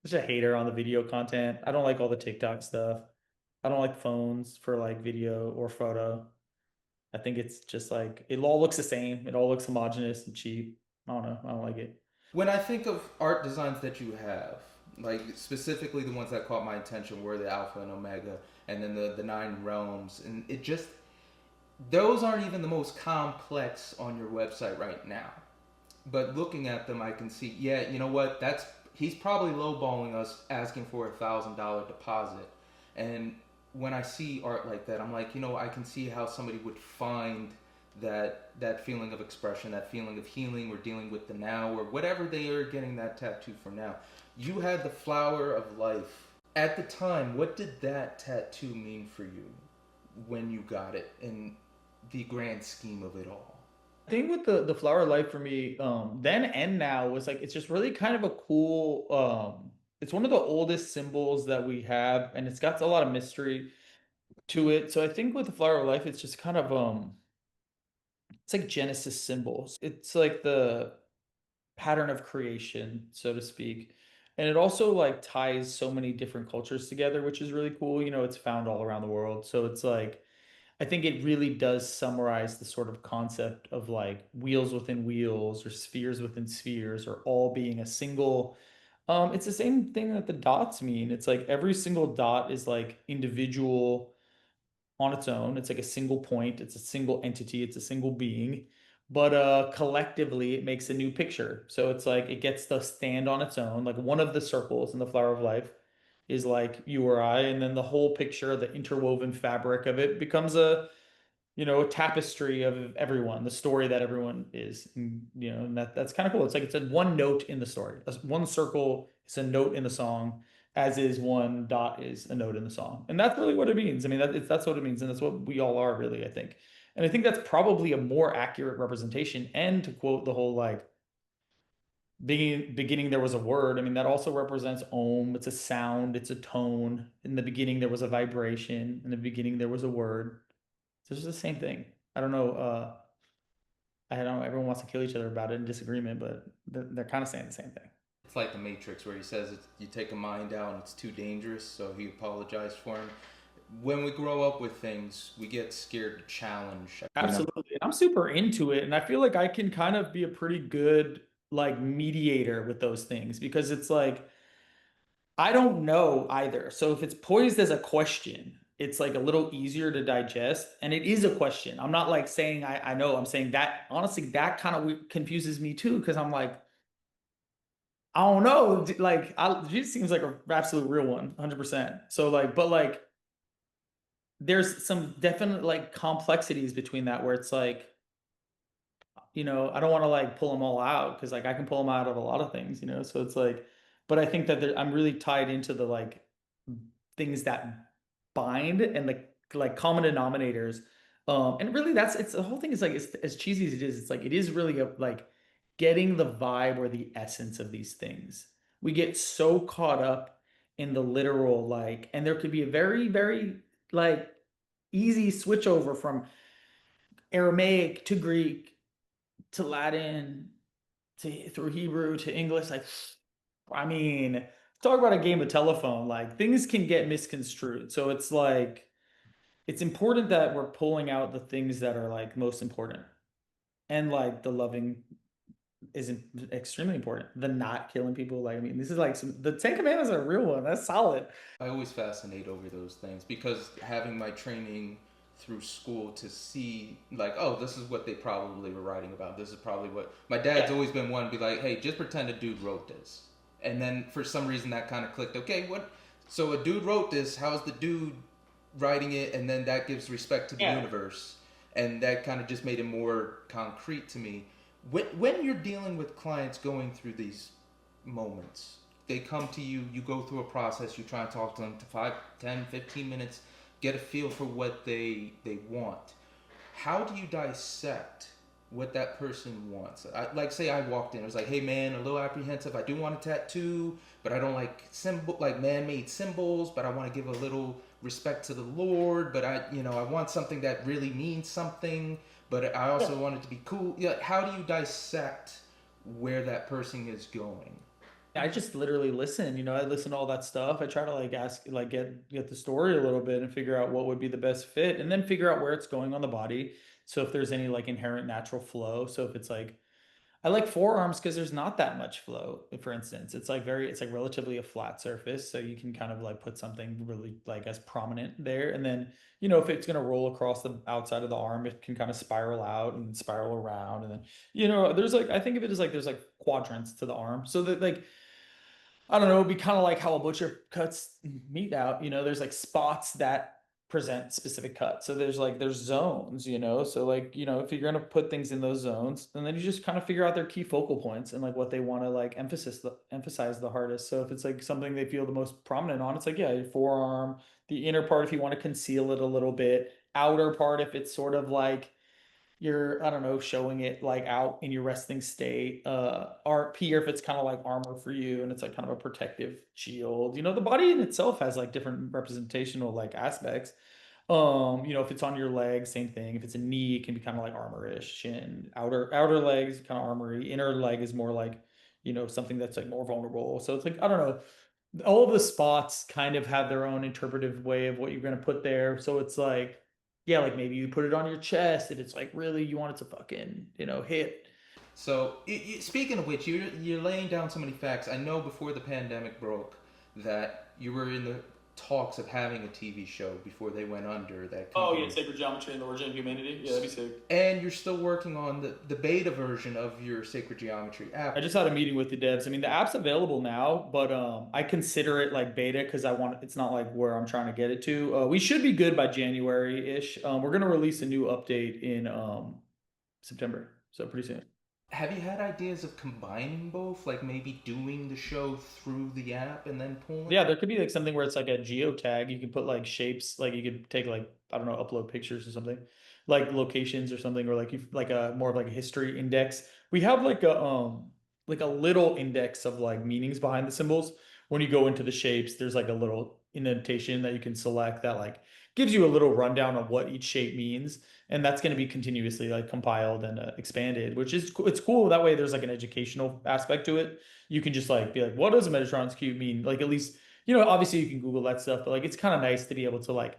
just a hater on the video content. I don't like all the TikTok stuff. I don't like phones for like video or photo. I think it's just like it all looks the same. It all looks homogenous and cheap. I don't know. I don't like it. When I think of art designs that you have, like specifically the ones that caught my attention were the Alpha and Omega, and then the Nine Realms, and it just those aren't even the most complex on your website right now. But looking at them, I can see, yeah, you know what? That's he's probably lowballing us, asking for $1,000 deposit. And when I see art like that, I'm like, I can see how somebody would find that feeling of expression, that feeling of healing, or dealing with the now, or whatever they are getting that tattoo for now. You had the flower of life at the time. What did that tattoo mean for you when you got it, in the grand scheme of it all? Thing with the flower of life for me, then and now was like it's just really kind of a cool it's one of the oldest symbols that we have, and it's got a lot of mystery to it. So I think with the flower of life, it's just kind of it's like Genesis symbols. It's like the pattern of creation, so to speak. And it also like ties so many different cultures together, which is really cool. It's found all around the world. So it's like I think it really does summarize the sort of concept of like wheels within wheels or spheres within spheres or all being a single. It's the same thing that the dots mean. It's like every single dot is like individual on its own. It's like a single point, it's a single entity, it's a single being. But collectively it makes a new picture. So it's like it gets to stand on its own. Like one of the circles in the flower of life is like you or I, and then the whole picture, the interwoven fabric of it becomes a tapestry of everyone, the story that everyone is, and that's kind of cool. It's like it's a one note in the story. One circle is a note in the song, as is one dot is a note in the song, and that's really what it means. I mean, that's what it means, and that's what we all are, really. I think, and I think that's probably a more accurate representation. And to quote the whole like beginning there was a word. I mean, that also represents Om. It's a sound. It's a tone. In the beginning, there was a vibration. In the beginning, there was a word. So it's the same thing. I don't know. I don't know, everyone wants to kill each other about it in disagreement, but they're kind of saying the same thing. It's like the Matrix where he says you take a mind out and it's too dangerous, so he apologized for him. When we grow up with things, we get scared to challenge. Absolutely. And I'm super into it. And I feel like I can kind of be a pretty good like mediator with those things because it's like I don't know either. So if it's poised as a question, it's like a little easier to digest. And it is a question. I'm not like saying I know. I'm saying that honestly, that kind of confuses me too, because I'm like, I don't know. Like, she seems like an absolute real one, 100%. So like, but like, there's some definite like complexities between that where it's like, I don't want to like pull them all out because like I can pull them out of a lot of things. So it's like, but I think that I'm really tied into the like things that bind and like common denominators. And really it's the whole thing is like it's as cheesy as it is, it's like it is really like getting the vibe or the essence of these things. We get so caught up in the literal like, and there could be a very, very like easy switch over from Aramaic to Greek to Latin to through Hebrew to English. Like, I mean, talk about a game of telephone. Like things can get misconstrued. So it's like it's important that we're pulling out the things that are like most important. And like the loving isn't extremely important. The not killing people. Like, I mean, this is like the Ten Commandments are a real one. That's solid. I always fascinate over those things because having my training through school to see like, oh, this is what they probably were writing about. This is probably what my dad's Yeah. always been one to be like, hey, just pretend a dude wrote this. And then for some reason that kind of clicked. Okay, what? So a dude wrote this. How's the dude writing it? And then that gives respect to the Yeah. universe, and that kind of just made it more concrete to me. When you're dealing with clients going through these moments, they come to you, you go through a process, you try and talk to them to 5, 10, 15 minutes, get a feel for what they want. How do you dissect what that person wants? Like say I walked in, it was like, hey man, a little apprehensive, I do want a tattoo, but I don't like like man-made symbols, but I want to give a little respect to the Lord, but I want something that really means something, but I also want it to be cool. Yeah, how do you dissect where that person is going? I just literally listen. I listen to all that stuff. I try to like ask, like get the story a little bit and figure out what would be the best fit and then figure out where it's going on the body. So if there's any like inherent natural flow. So if it's like I like forearms because there's not that much flow, for instance. It's like relatively a flat surface. So you can kind of like put something really like as prominent there. And then, if it's going to roll across the outside of the arm, it can kind of spiral out and spiral around. And then, there's like, I think of it as like there's like quadrants to the arm. So that like, I don't know, it'd be kind of like how a butcher cuts meat out. There's like spots that present specific cuts. So there's zones. So like, if you're gonna put things in those zones, and then you just kind of figure out their key focal points and like what they want to like emphasize the hardest. So if it's like something they feel the most prominent on, it's like, yeah, your forearm, the inner part if you want to conceal it a little bit, outer part if it's sort of like you're, I don't know, showing it like out in your resting state. Art here if it's kind of like armor for you and it's like kind of a protective shield. The body in itself has like different representational like aspects. If it's on your leg, same thing. If it's a knee, it can be kind of like armorish, and outer legs kind of armory. Inner leg is more like, something that's like more vulnerable. So it's like, I don't know. All of the spots kind of have their own interpretive way of what you're going to put there. So it's like, yeah, like maybe you put it on your chest and it's like really you want it to fucking, hit. So, speaking of which, you're laying down so many facts. I know before the pandemic broke that you were in the talks of having a TV show before they went under that Oh yeah, company, sacred geometry and the origin of humanity. Yeah, that'd be sick. and you're still working on the beta version of your Sacred Geometry I app. just had a meeting with the devs. I mean, the app's available now, but I consider it like beta because it's not like where I'm trying to get it to. We should be good by January-ish. We're gonna release a new update in September, so pretty soon. Have you had ideas of combining both, like maybe doing the show through the app and then pulling? Yeah, there could be like something where it's like a geotag. You can put like shapes, like you could take like, I don't know, upload pictures or something, like locations or something, or like you like a more of like a history index. We have like a little index of like meanings behind the symbols. When you go into the shapes, there's like a little indentation that you can select that like gives you a little rundown of what each shape means, and that's going to be continuously like compiled and expanded, which is it's cool. That way, there's like an educational aspect to it. You can just like be like, what does a Metatron's cube mean? Like at least obviously you can Google that stuff, but like it's kind of nice to be able to like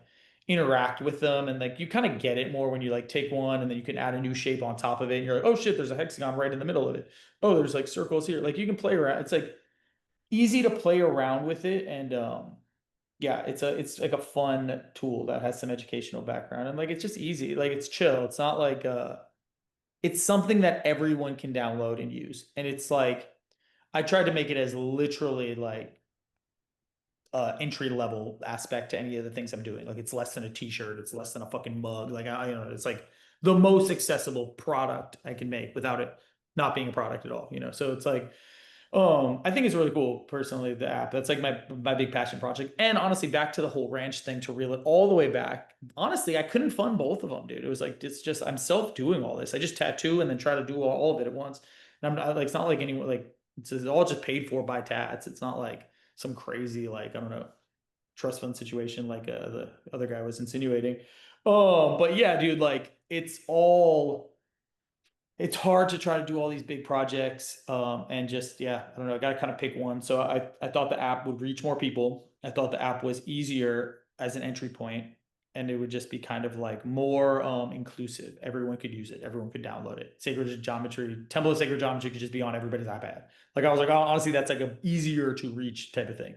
interact with them and like you kind of get it more when you like take one and then you can add a new shape on top of it and you're like, oh shit, there's a hexagon right in the middle of it. Oh, there's like circles here. Like you can play around. It's like easy to play around with it, and yeah, it's like a fun tool that has some educational background, and like it's just easy, like it's chill. It's not like it's something that everyone can download and use, and it's like I tried to make it as literally like entry level aspect to any of the things I'm doing. Like it's less than a t-shirt, it's less than a fucking mug. Like it's like the most accessible product I can make without it not being a product at all. So it's like I think it's really cool personally, the app. That's like my big passion project. And honestly, back to the whole ranch thing, to reel it all the way back. Honestly, I couldn't fund both of them, dude. It was like it's just I'm self doing all this. I just tattoo and then try to do all of it at once. And I'm not like it's not like anyone like it's all just paid for by Tats. It's not like some crazy like I don't know trust fund situation like the other guy was insinuating. But yeah, dude, like it's hard to try to do all these big projects and just yeah, I don't know, I got to kind of pick one. So I thought the app would reach more people. I thought the app was easier as an entry point, and it would just be kind of like more inclusive. Everyone could use it, everyone could download it. Sacred geometry, temple of sacred geometry could just be on everybody's iPad. Like I was like, oh, honestly, that's like a easier to reach type of thing.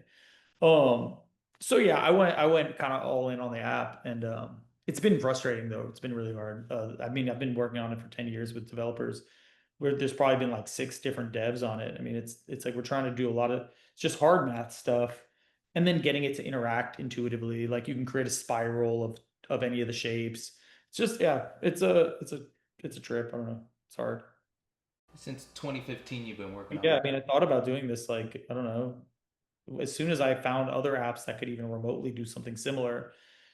um, so yeah, I went kind of all in on the app, and it's been frustrating though. It's been really hard. I mean, I've been working on it for 10 years with developers, where there's probably been like six different devs on it. I mean, it's like we're trying to do a lot of it's just hard math stuff, and then getting it to interact intuitively. Like you can create a spiral of any of the shapes. It's just yeah, it's a trip. I don't know. It's hard. Since 2015, you've been working on Yeah, it. I mean, I thought about doing this like I don't know as soon as I found other apps that could even remotely do something similar,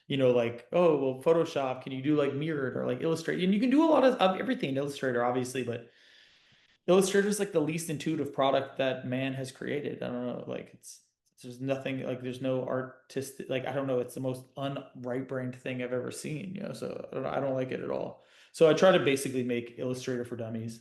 like, oh, well, Photoshop, can you do like mirrored or like Illustrator? And you can do a lot of everything in Illustrator, obviously, but Illustrator is like the least intuitive product that man has created. I don't know, like there's nothing like there's no artistic like I don't know, it's the most unright-brained thing I've ever seen. So I don't like it at all. So I try to basically make Illustrator for dummies.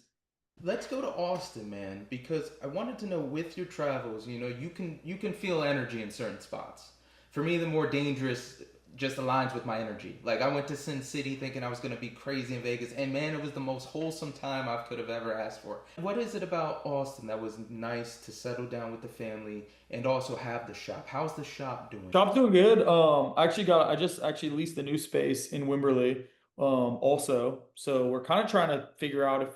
Let's go to Austin, man, because I wanted to know with your travels, you can feel energy in certain spots. For me, the more dangerous just aligns with my energy. Like I went to Sin City thinking I was gonna be crazy in Vegas, and man, it was the most wholesome time I could have ever asked for. What is it about Austin that was nice to settle down with the family and also have the shop? How's the shop doing? Shop's doing good. I just actually leased a new space in Wimberley, also. So we're kind of trying to figure out if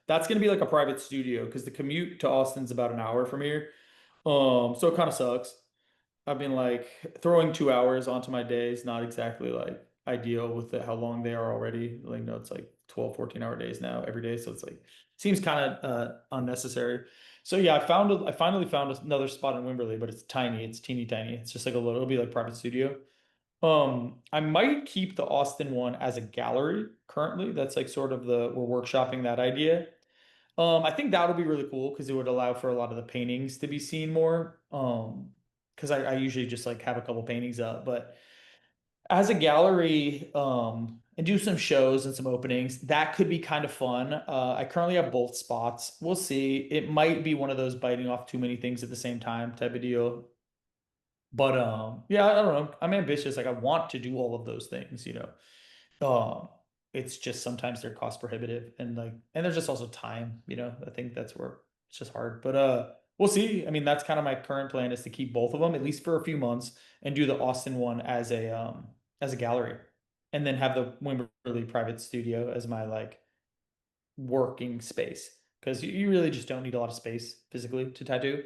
that's gonna be like a private studio because the commute to Austin's about an hour from here. So it kind of sucks. I've been like throwing 2 hours onto my days, not exactly like ideal with how long they are already. Like, no, it's like 12, 14-hour days now every day. So it's like, seems kind of unnecessary. So yeah, I finally found another spot in Wimberley, but it's tiny. It's teeny tiny. It's just like a little, it'll be like private studio. I might keep the Austin one as a gallery currently. That's like sort of we're workshopping that idea. I think that would be really cool because it would allow for a lot of the paintings to be seen more. Because I usually just like have a couple paintings up, but as a gallery, and do some shows and some openings, that could be kind of fun. I currently have both spots. We'll see. It might be one of those biting off too many things at the same time type of deal. But yeah, I don't know. I'm ambitious. Like I want to do all of those things. Um, it's just sometimes they're cost prohibitive and there's just also time. I think that's where it's just hard. But we'll see. I mean, that's kind of my current plan is to keep both of them at least for a few months and do the Austin one as a gallery. And then have the Wimberley private studio as my like working space. Because you really just don't need a lot of space physically to tattoo.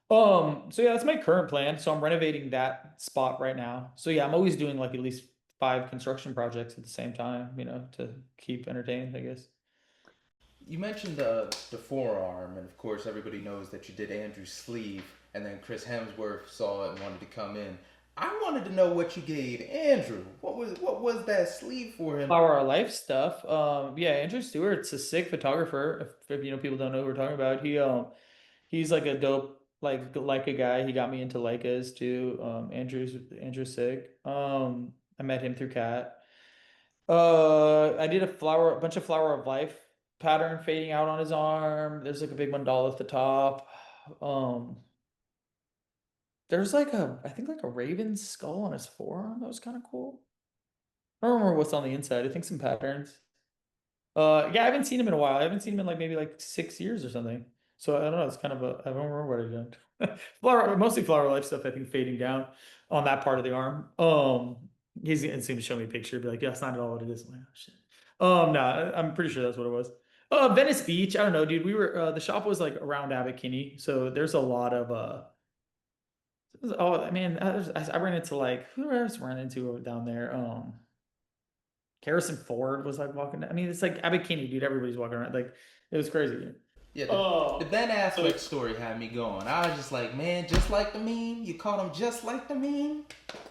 So yeah, that's my current plan. So I'm renovating that spot right now. So yeah, I'm always doing like at least five construction projects at the same time, to keep entertained, I guess. You mentioned the forearm, and of course everybody knows that you did Andrew's sleeve, and then Chris Hemsworth saw it and wanted to come in. I wanted to know what you gave Andrew. What was that sleeve for him? Our life stuff. Yeah, Andrew Stewart's a sick photographer. If people don't know who we're talking about, he's like a dope. like a guy. He got me into Leicas too. Andrew's sick. I met him through Cat. I did a bunch of flower of life pattern fading out on his arm. There's like a big mandala at the top. Um, there's like I think like a raven's skull on his forearm. That was kind of cool. I don't remember what's on the inside. I think some patterns. Yeah, I haven't seen him in a while. I haven't seen him in like maybe like 6 years or something. So I don't know. It's kind of I don't remember what I did. Mostly flower life stuff. I think fading down on that part of the arm. He's gonna seem to show me a picture, be like, yeah, that's not at all what it is. I'm like, oh shit. No, I'm pretty sure that's what it was. Venice Beach. I don't know, dude. We were the shop was like around Abbot so there's a lot of oh, I mean, I ran into like who else ran into down there? Harrison Ford was like walking. I mean, it's like Abbot dude. Everybody's walking around. Like it was crazy. Yeah, the Oh, Ben so Affleck story had me going. I was just like, man, just like the meme. You caught him just like the meme.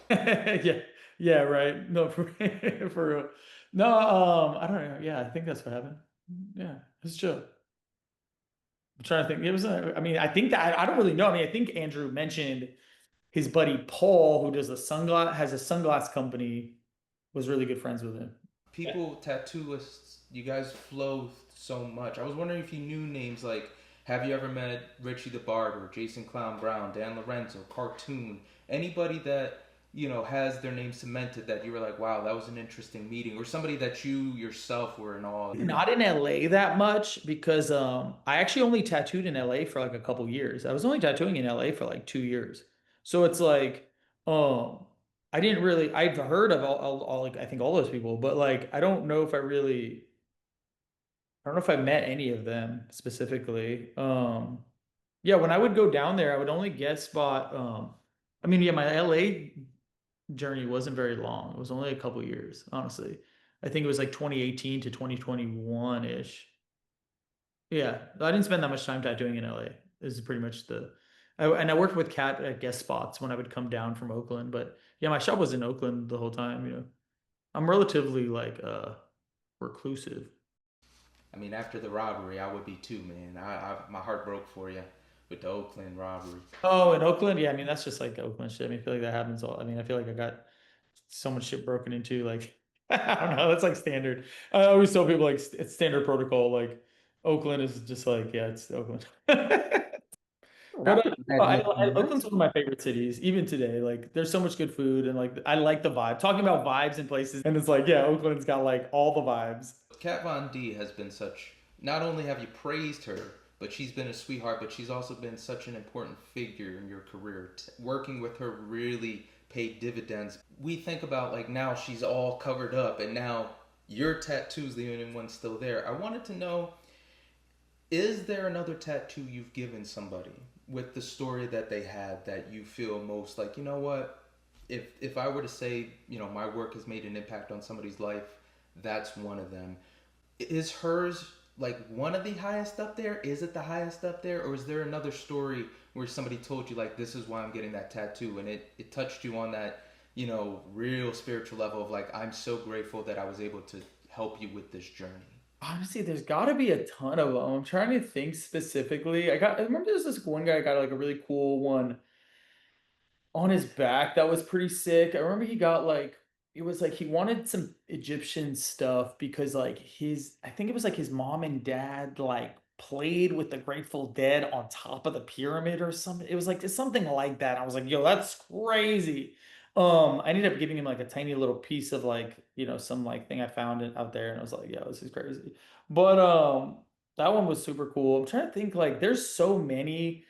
yeah, yeah, right. No, for for real. No, I don't know. Yeah, I think that's what happened. Yeah, it's chill. I'm trying to think. It was. I mean, I think that I don't really know. I mean, I think Andrew mentioned his buddy Paul, who does the sunglass has a sunglass company, was really good friends with him. People, tattooists, you guys flow so much. I was wondering if you knew names like, have you ever met Richie the Barber, Jason Clown Brown, Dan Lorenzo, Cartoon, anybody that has their name cemented that you were like, wow, that was an interesting meeting, or somebody that you yourself were in awe of? Not in LA that much because I actually only tattooed in LA for like a couple years. I was only tattooing in LA for like 2 years. So it's like I didn't really I've heard of all like I think all those people, but like I don't know if I met any of them specifically. Yeah, when I would go down there, I would only guest spot I mean, yeah, my LA journey wasn't very long. It was only a couple years, honestly. I think it was like 2018 to 2021-ish. Yeah, I didn't spend that much time tattooing in LA. This is pretty much and I worked with Cat at guest spots when I would come down from Oakland. But yeah, my shop was in Oakland the whole time. I'm relatively like reclusive. I mean, after the robbery, I would be too, man. My heart broke for you with the Oakland robbery. Oh, in Oakland, yeah, I mean that's just like Oakland shit. I mean, I feel like that happens all. I mean, I feel like I got so much shit broken into. Like, I don't know, that's like standard. I always tell people like it's standard protocol. Like, Oakland is just like, yeah, it's Oakland. But Not the Oakland's Magnificent. one of my favorite cities, even today. Like, there's so much good food, and like I like the vibe. Talking about vibes and places, and it's like, yeah, Oakland's got like all the vibes. Kat Von D has been such. Not only have you praised her, but she's been a sweetheart. But she's also been such an important figure in your career. Working with her really paid dividends. We think about like now she's all covered up, and now your tattoo's the only one still there. I wanted to know: is there another tattoo you've given somebody with the story that they had that you feel most like, you know what? If I were to say, my work has made an impact on somebody's life, that's one of them. Is hers like one of the highest up there? Is it the highest up there? Or is there another story where somebody told you like this is why I'm getting that tattoo and it touched you on that, real spiritual level of like I'm so grateful that I was able to help you with this journey? Honestly, there's got to be a ton of them. I'm trying to think specifically. I remember there's this one guy got like a really cool one on his back that was pretty sick. I remember he got like it was like he wanted some Egyptian stuff because like I think it was like his mom and dad like played with the Grateful Dead on top of the pyramid or something. It was like something like that. I was like, yo, that's crazy. I ended up giving him like a tiny little piece of like, some like thing I found it out there and I was like, yo, this is crazy. But that one was super cool. I'm trying to think like there's so many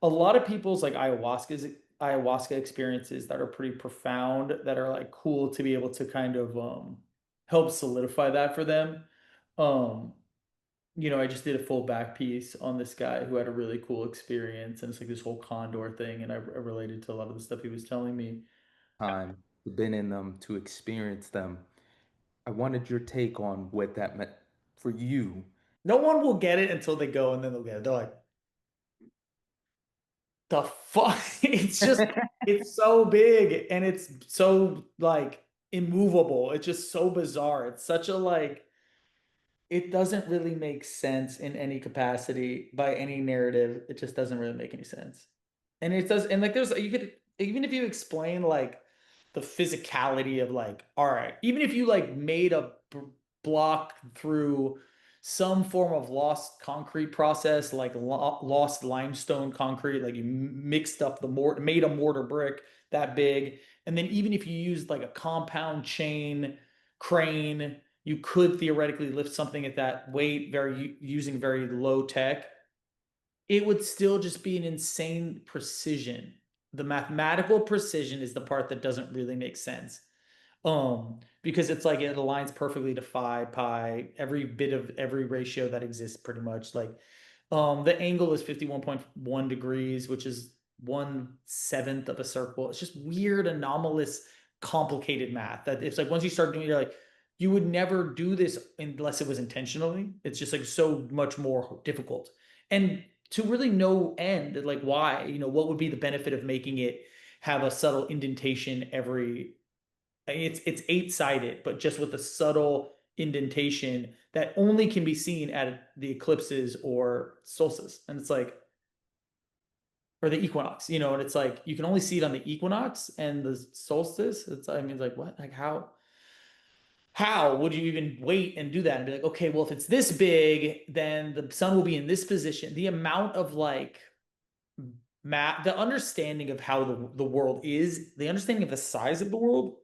a lot of people's like ayahuasca experiences that are pretty profound that are like cool to be able to kind of help solidify that for them. Um I just did a full back piece on this guy who had a really cool experience and it's like this whole condor thing and I related to a lot of the stuff he was telling me. Time been in them to experience them. I wanted your take on what that meant for you. No one will get it until they go and then they'll get it. They're like, the fuck? It's so big and it's so like immovable. It's just so bizarre. It's such a like it doesn't really make sense in any capacity by any narrative. It just doesn't really make any sense. And it does, and like there's you could even if you explain like the physicality of like, all right, even if you like made a block through some form of lost concrete process, like lost limestone concrete, like you mixed up the mortar, made a mortar brick that big, and then even if you used like a compound chain crane, you could theoretically lift something at that weight, very using very low tech. It would still just be an insane precision. The mathematical precision is the part that doesn't really make sense. Because it's like it aligns perfectly to phi, pi, every bit of every ratio that exists pretty much. Like the angle is 51.1 degrees, which is 1/7 of a circle. It's just weird, anomalous, complicated math. That it's like once you start doing it, you're like, you would never do this unless it was intentionally. It's just like so much more difficult. And to really no end, like why, what would be the benefit of making it have a subtle indentation every it's eight-sided, but just with a subtle indentation that only can be seen at the eclipses or solstice. And it's like, or the equinox, and it's like you can only see it on the equinox and the solstice. I mean, it's like what? Like how would you even wait and do that and be like, okay, well, if it's this big, then the sun will be in this position. The amount of like the understanding of how the world is, the understanding of the size of the world.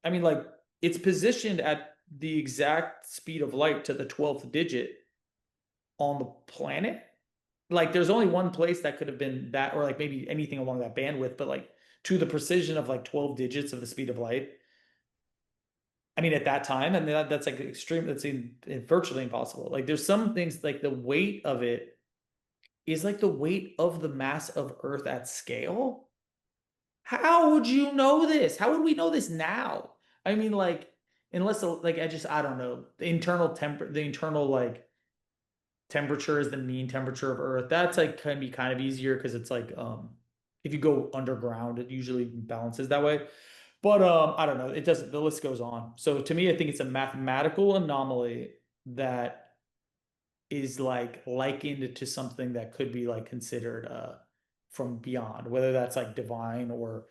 I mean, like it's positioned at the exact speed of light to the 12th digit on the planet. Like there's only one place that could have been that, or like maybe anything along that bandwidth, but like to the precision of like 12 digits of the speed of light. I mean, at that time, and that's like extreme, virtually impossible. Like there's some things like the weight of it is like the weight of the mass of Earth at scale. How would you know this? How would we know this now? I mean, like, unless like I don't know. The internal like temperature is the mean temperature of Earth. That's like can be kind of easier because it's like if you go underground, it usually balances that way. But I don't know. It doesn't, the list goes on. So to me, I think it's a mathematical anomaly that is like likened to something that could be like considered from beyond, whether that's like divine or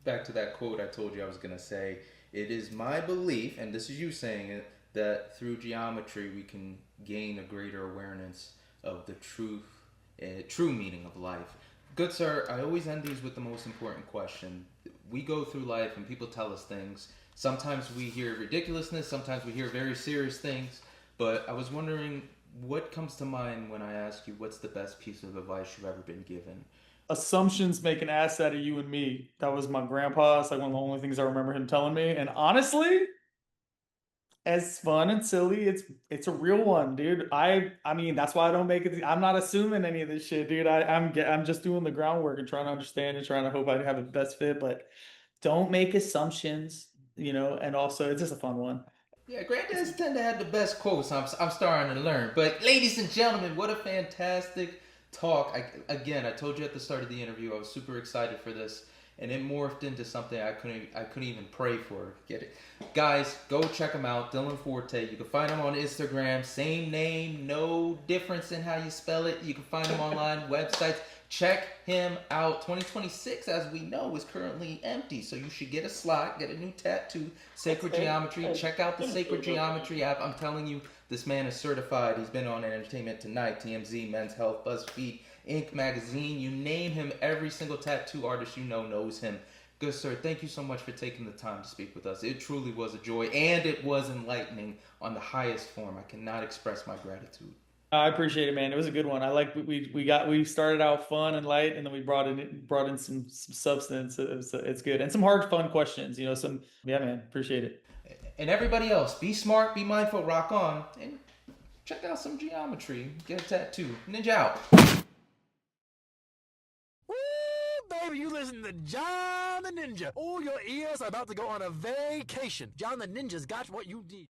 Back to that quote I told you I was going to say, it is my belief, and this is you saying it, that through geometry we can gain a greater awareness of the true meaning of life. Good sir, I always end these with the most important question. We go through life and people tell us things. Sometimes we hear ridiculousness, sometimes we hear very serious things, but I was wondering what comes to mind when I ask you what's the best piece of advice you've ever been given? assumptions make an ass out of you and me. That was my grandpa. It's like one of the only things I remember him telling me. And honestly, as fun and silly, it's a real one, dude. I mean, that's why I don't make it. I'm not assuming any of this shit, dude. I'm just doing the groundwork and trying to understand and trying to hope I have the best fit. But don't make assumptions, And also, it's just a fun one. Yeah, granddad's tend to have the best quotes. I'm starting to learn. But ladies and gentlemen, what a fantastic talk. Again, I told you at the start of the interview I was super excited for this, and it morphed into something I couldn't even pray for. Get it, guys? Go check him out, Dillon Forte. You can find him on Instagram, same name, no difference in how you spell it. You can find him online, websites. Check him out. 2026, as we know, is currently empty, so you should get a slot, get a new tattoo, Sacred Geometry. Check out the Sacred Geometry app. I'm telling you, this man is certified. He's been on Entertainment Tonight, TMZ, Men's Health, BuzzFeed, Inc. magazine. You name him, every single tattoo artist you know knows him. Good sir, thank you so much for taking the time to speak with us. It truly was a joy, and it was enlightening on the highest form. I cannot express my gratitude. I appreciate it, man. It was a good one. I like we started out fun and light, and then we brought in some substance. It's good and some hard fun questions. Some yeah, man. Appreciate it. And everybody else, be smart, be mindful, rock on, and check out some geometry. Get a tattoo. Ninja out. Woo, baby, you listen to John the Ninja. All your ears are about to go on a vacation. John the Ninja's got what you need.